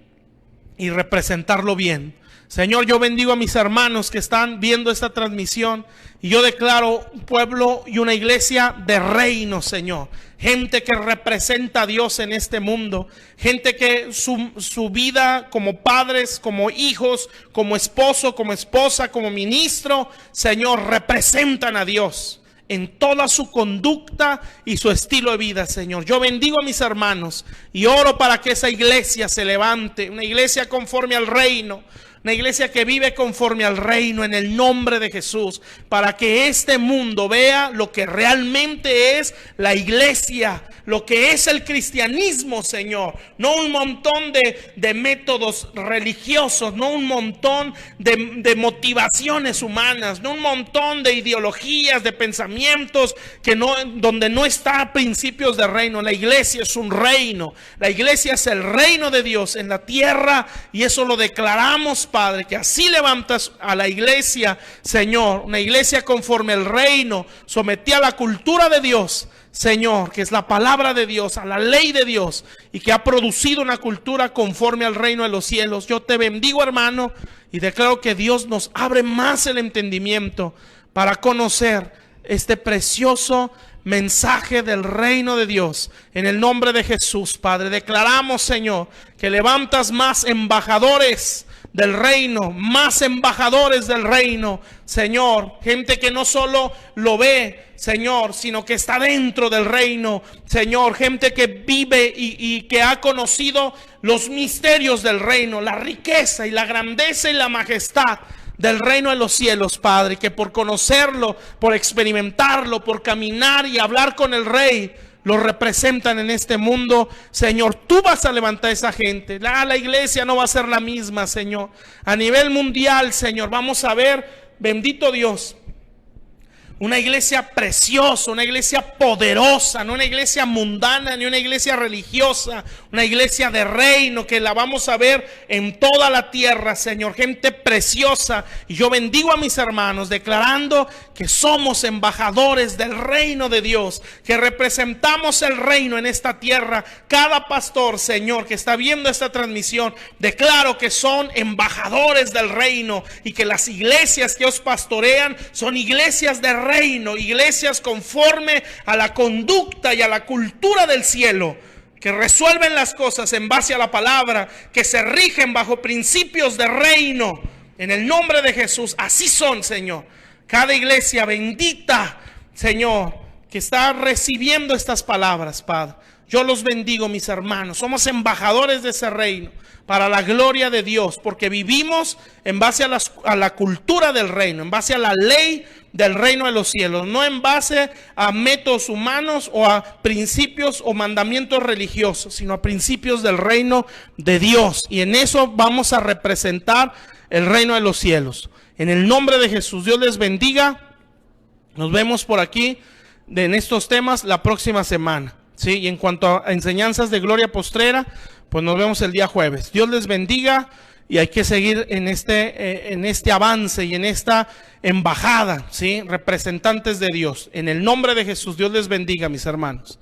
y representarlo bien. Señor, yo bendigo a mis hermanos que están viendo esta transmisión, y yo declaro un pueblo y una iglesia de reino, Señor. Gente que representa a Dios en este mundo. Gente que su vida como padres, como hijos, como esposo, como esposa, como ministro, Señor, representan a Dios en toda su conducta y su estilo de vida, Señor. Yo bendigo a mis hermanos y oro para que esa iglesia se levante, una iglesia conforme al reino, una iglesia que vive conforme al reino, en el nombre de Jesús, para que este mundo vea lo que realmente es la iglesia, lo que es el cristianismo, Señor. No un montón de métodos religiosos, no un montón de motivaciones humanas, no un montón de ideologías, de pensamientos donde no está principios de reino. La iglesia es un reino, la iglesia es el reino de Dios en la tierra, y eso lo declaramos, Padre, que así levantas a la iglesia, Señor, una iglesia conforme al reino, sometida a la cultura de Dios, Señor, que es la palabra de Dios, a la ley de Dios, y que ha producido una cultura conforme al reino de los cielos. Yo te bendigo, hermano, y declaro que Dios nos abre más el entendimiento para conocer este precioso mensaje del reino de Dios. En el nombre de Jesús, Padre, declaramos, Señor, que levantas más embajadores del reino, más embajadores del reino, Señor, gente que no solo lo ve, Señor, sino que está dentro del reino, Señor, gente que vive y que ha conocido los misterios del reino, la riqueza y la grandeza y la majestad del reino de los cielos, Padre, que por conocerlo, por experimentarlo, por caminar y hablar con el Rey, lo representan en este mundo. Señor, tú vas a levantar a esa gente. La iglesia no va a ser la misma, Señor. A nivel mundial, Señor, vamos a ver, bendito Dios, una iglesia preciosa, una iglesia poderosa, no una iglesia mundana ni una iglesia religiosa, una iglesia de reino que la vamos a ver en toda la tierra, Señor, gente preciosa. Y yo bendigo a mis hermanos declarando que somos embajadores del reino de Dios, que representamos el reino en esta tierra. Cada pastor, Señor, que está viendo esta transmisión, declaro que son embajadores del reino, y que las iglesias que os pastorean son iglesias de reino, iglesias conforme a la conducta y a la cultura del cielo, que resuelven las cosas en base a la palabra, que se rigen bajo principios de reino. En el nombre de Jesús, así son, Señor. Cada iglesia bendita, Señor, que está recibiendo estas palabras, Padre. Yo los bendigo, mis hermanos. Somos embajadores de ese reino para la gloria de Dios, porque vivimos en base a la cultura del reino, en base a la ley del reino de los cielos, no en base a métodos humanos o a principios o mandamientos religiosos, sino a principios del reino de Dios. Y en eso vamos a representar el reino de los cielos. En el nombre de Jesús, Dios les bendiga. Nos vemos por aquí en estos temas la próxima semana. ¿Sí? Y en cuanto a enseñanzas de gloria postrera, pues nos vemos el día jueves. Dios les bendiga y hay que seguir en este avance y en esta embajada, ¿sí? Representantes de Dios. En el nombre de Jesús, Dios les bendiga, mis hermanos.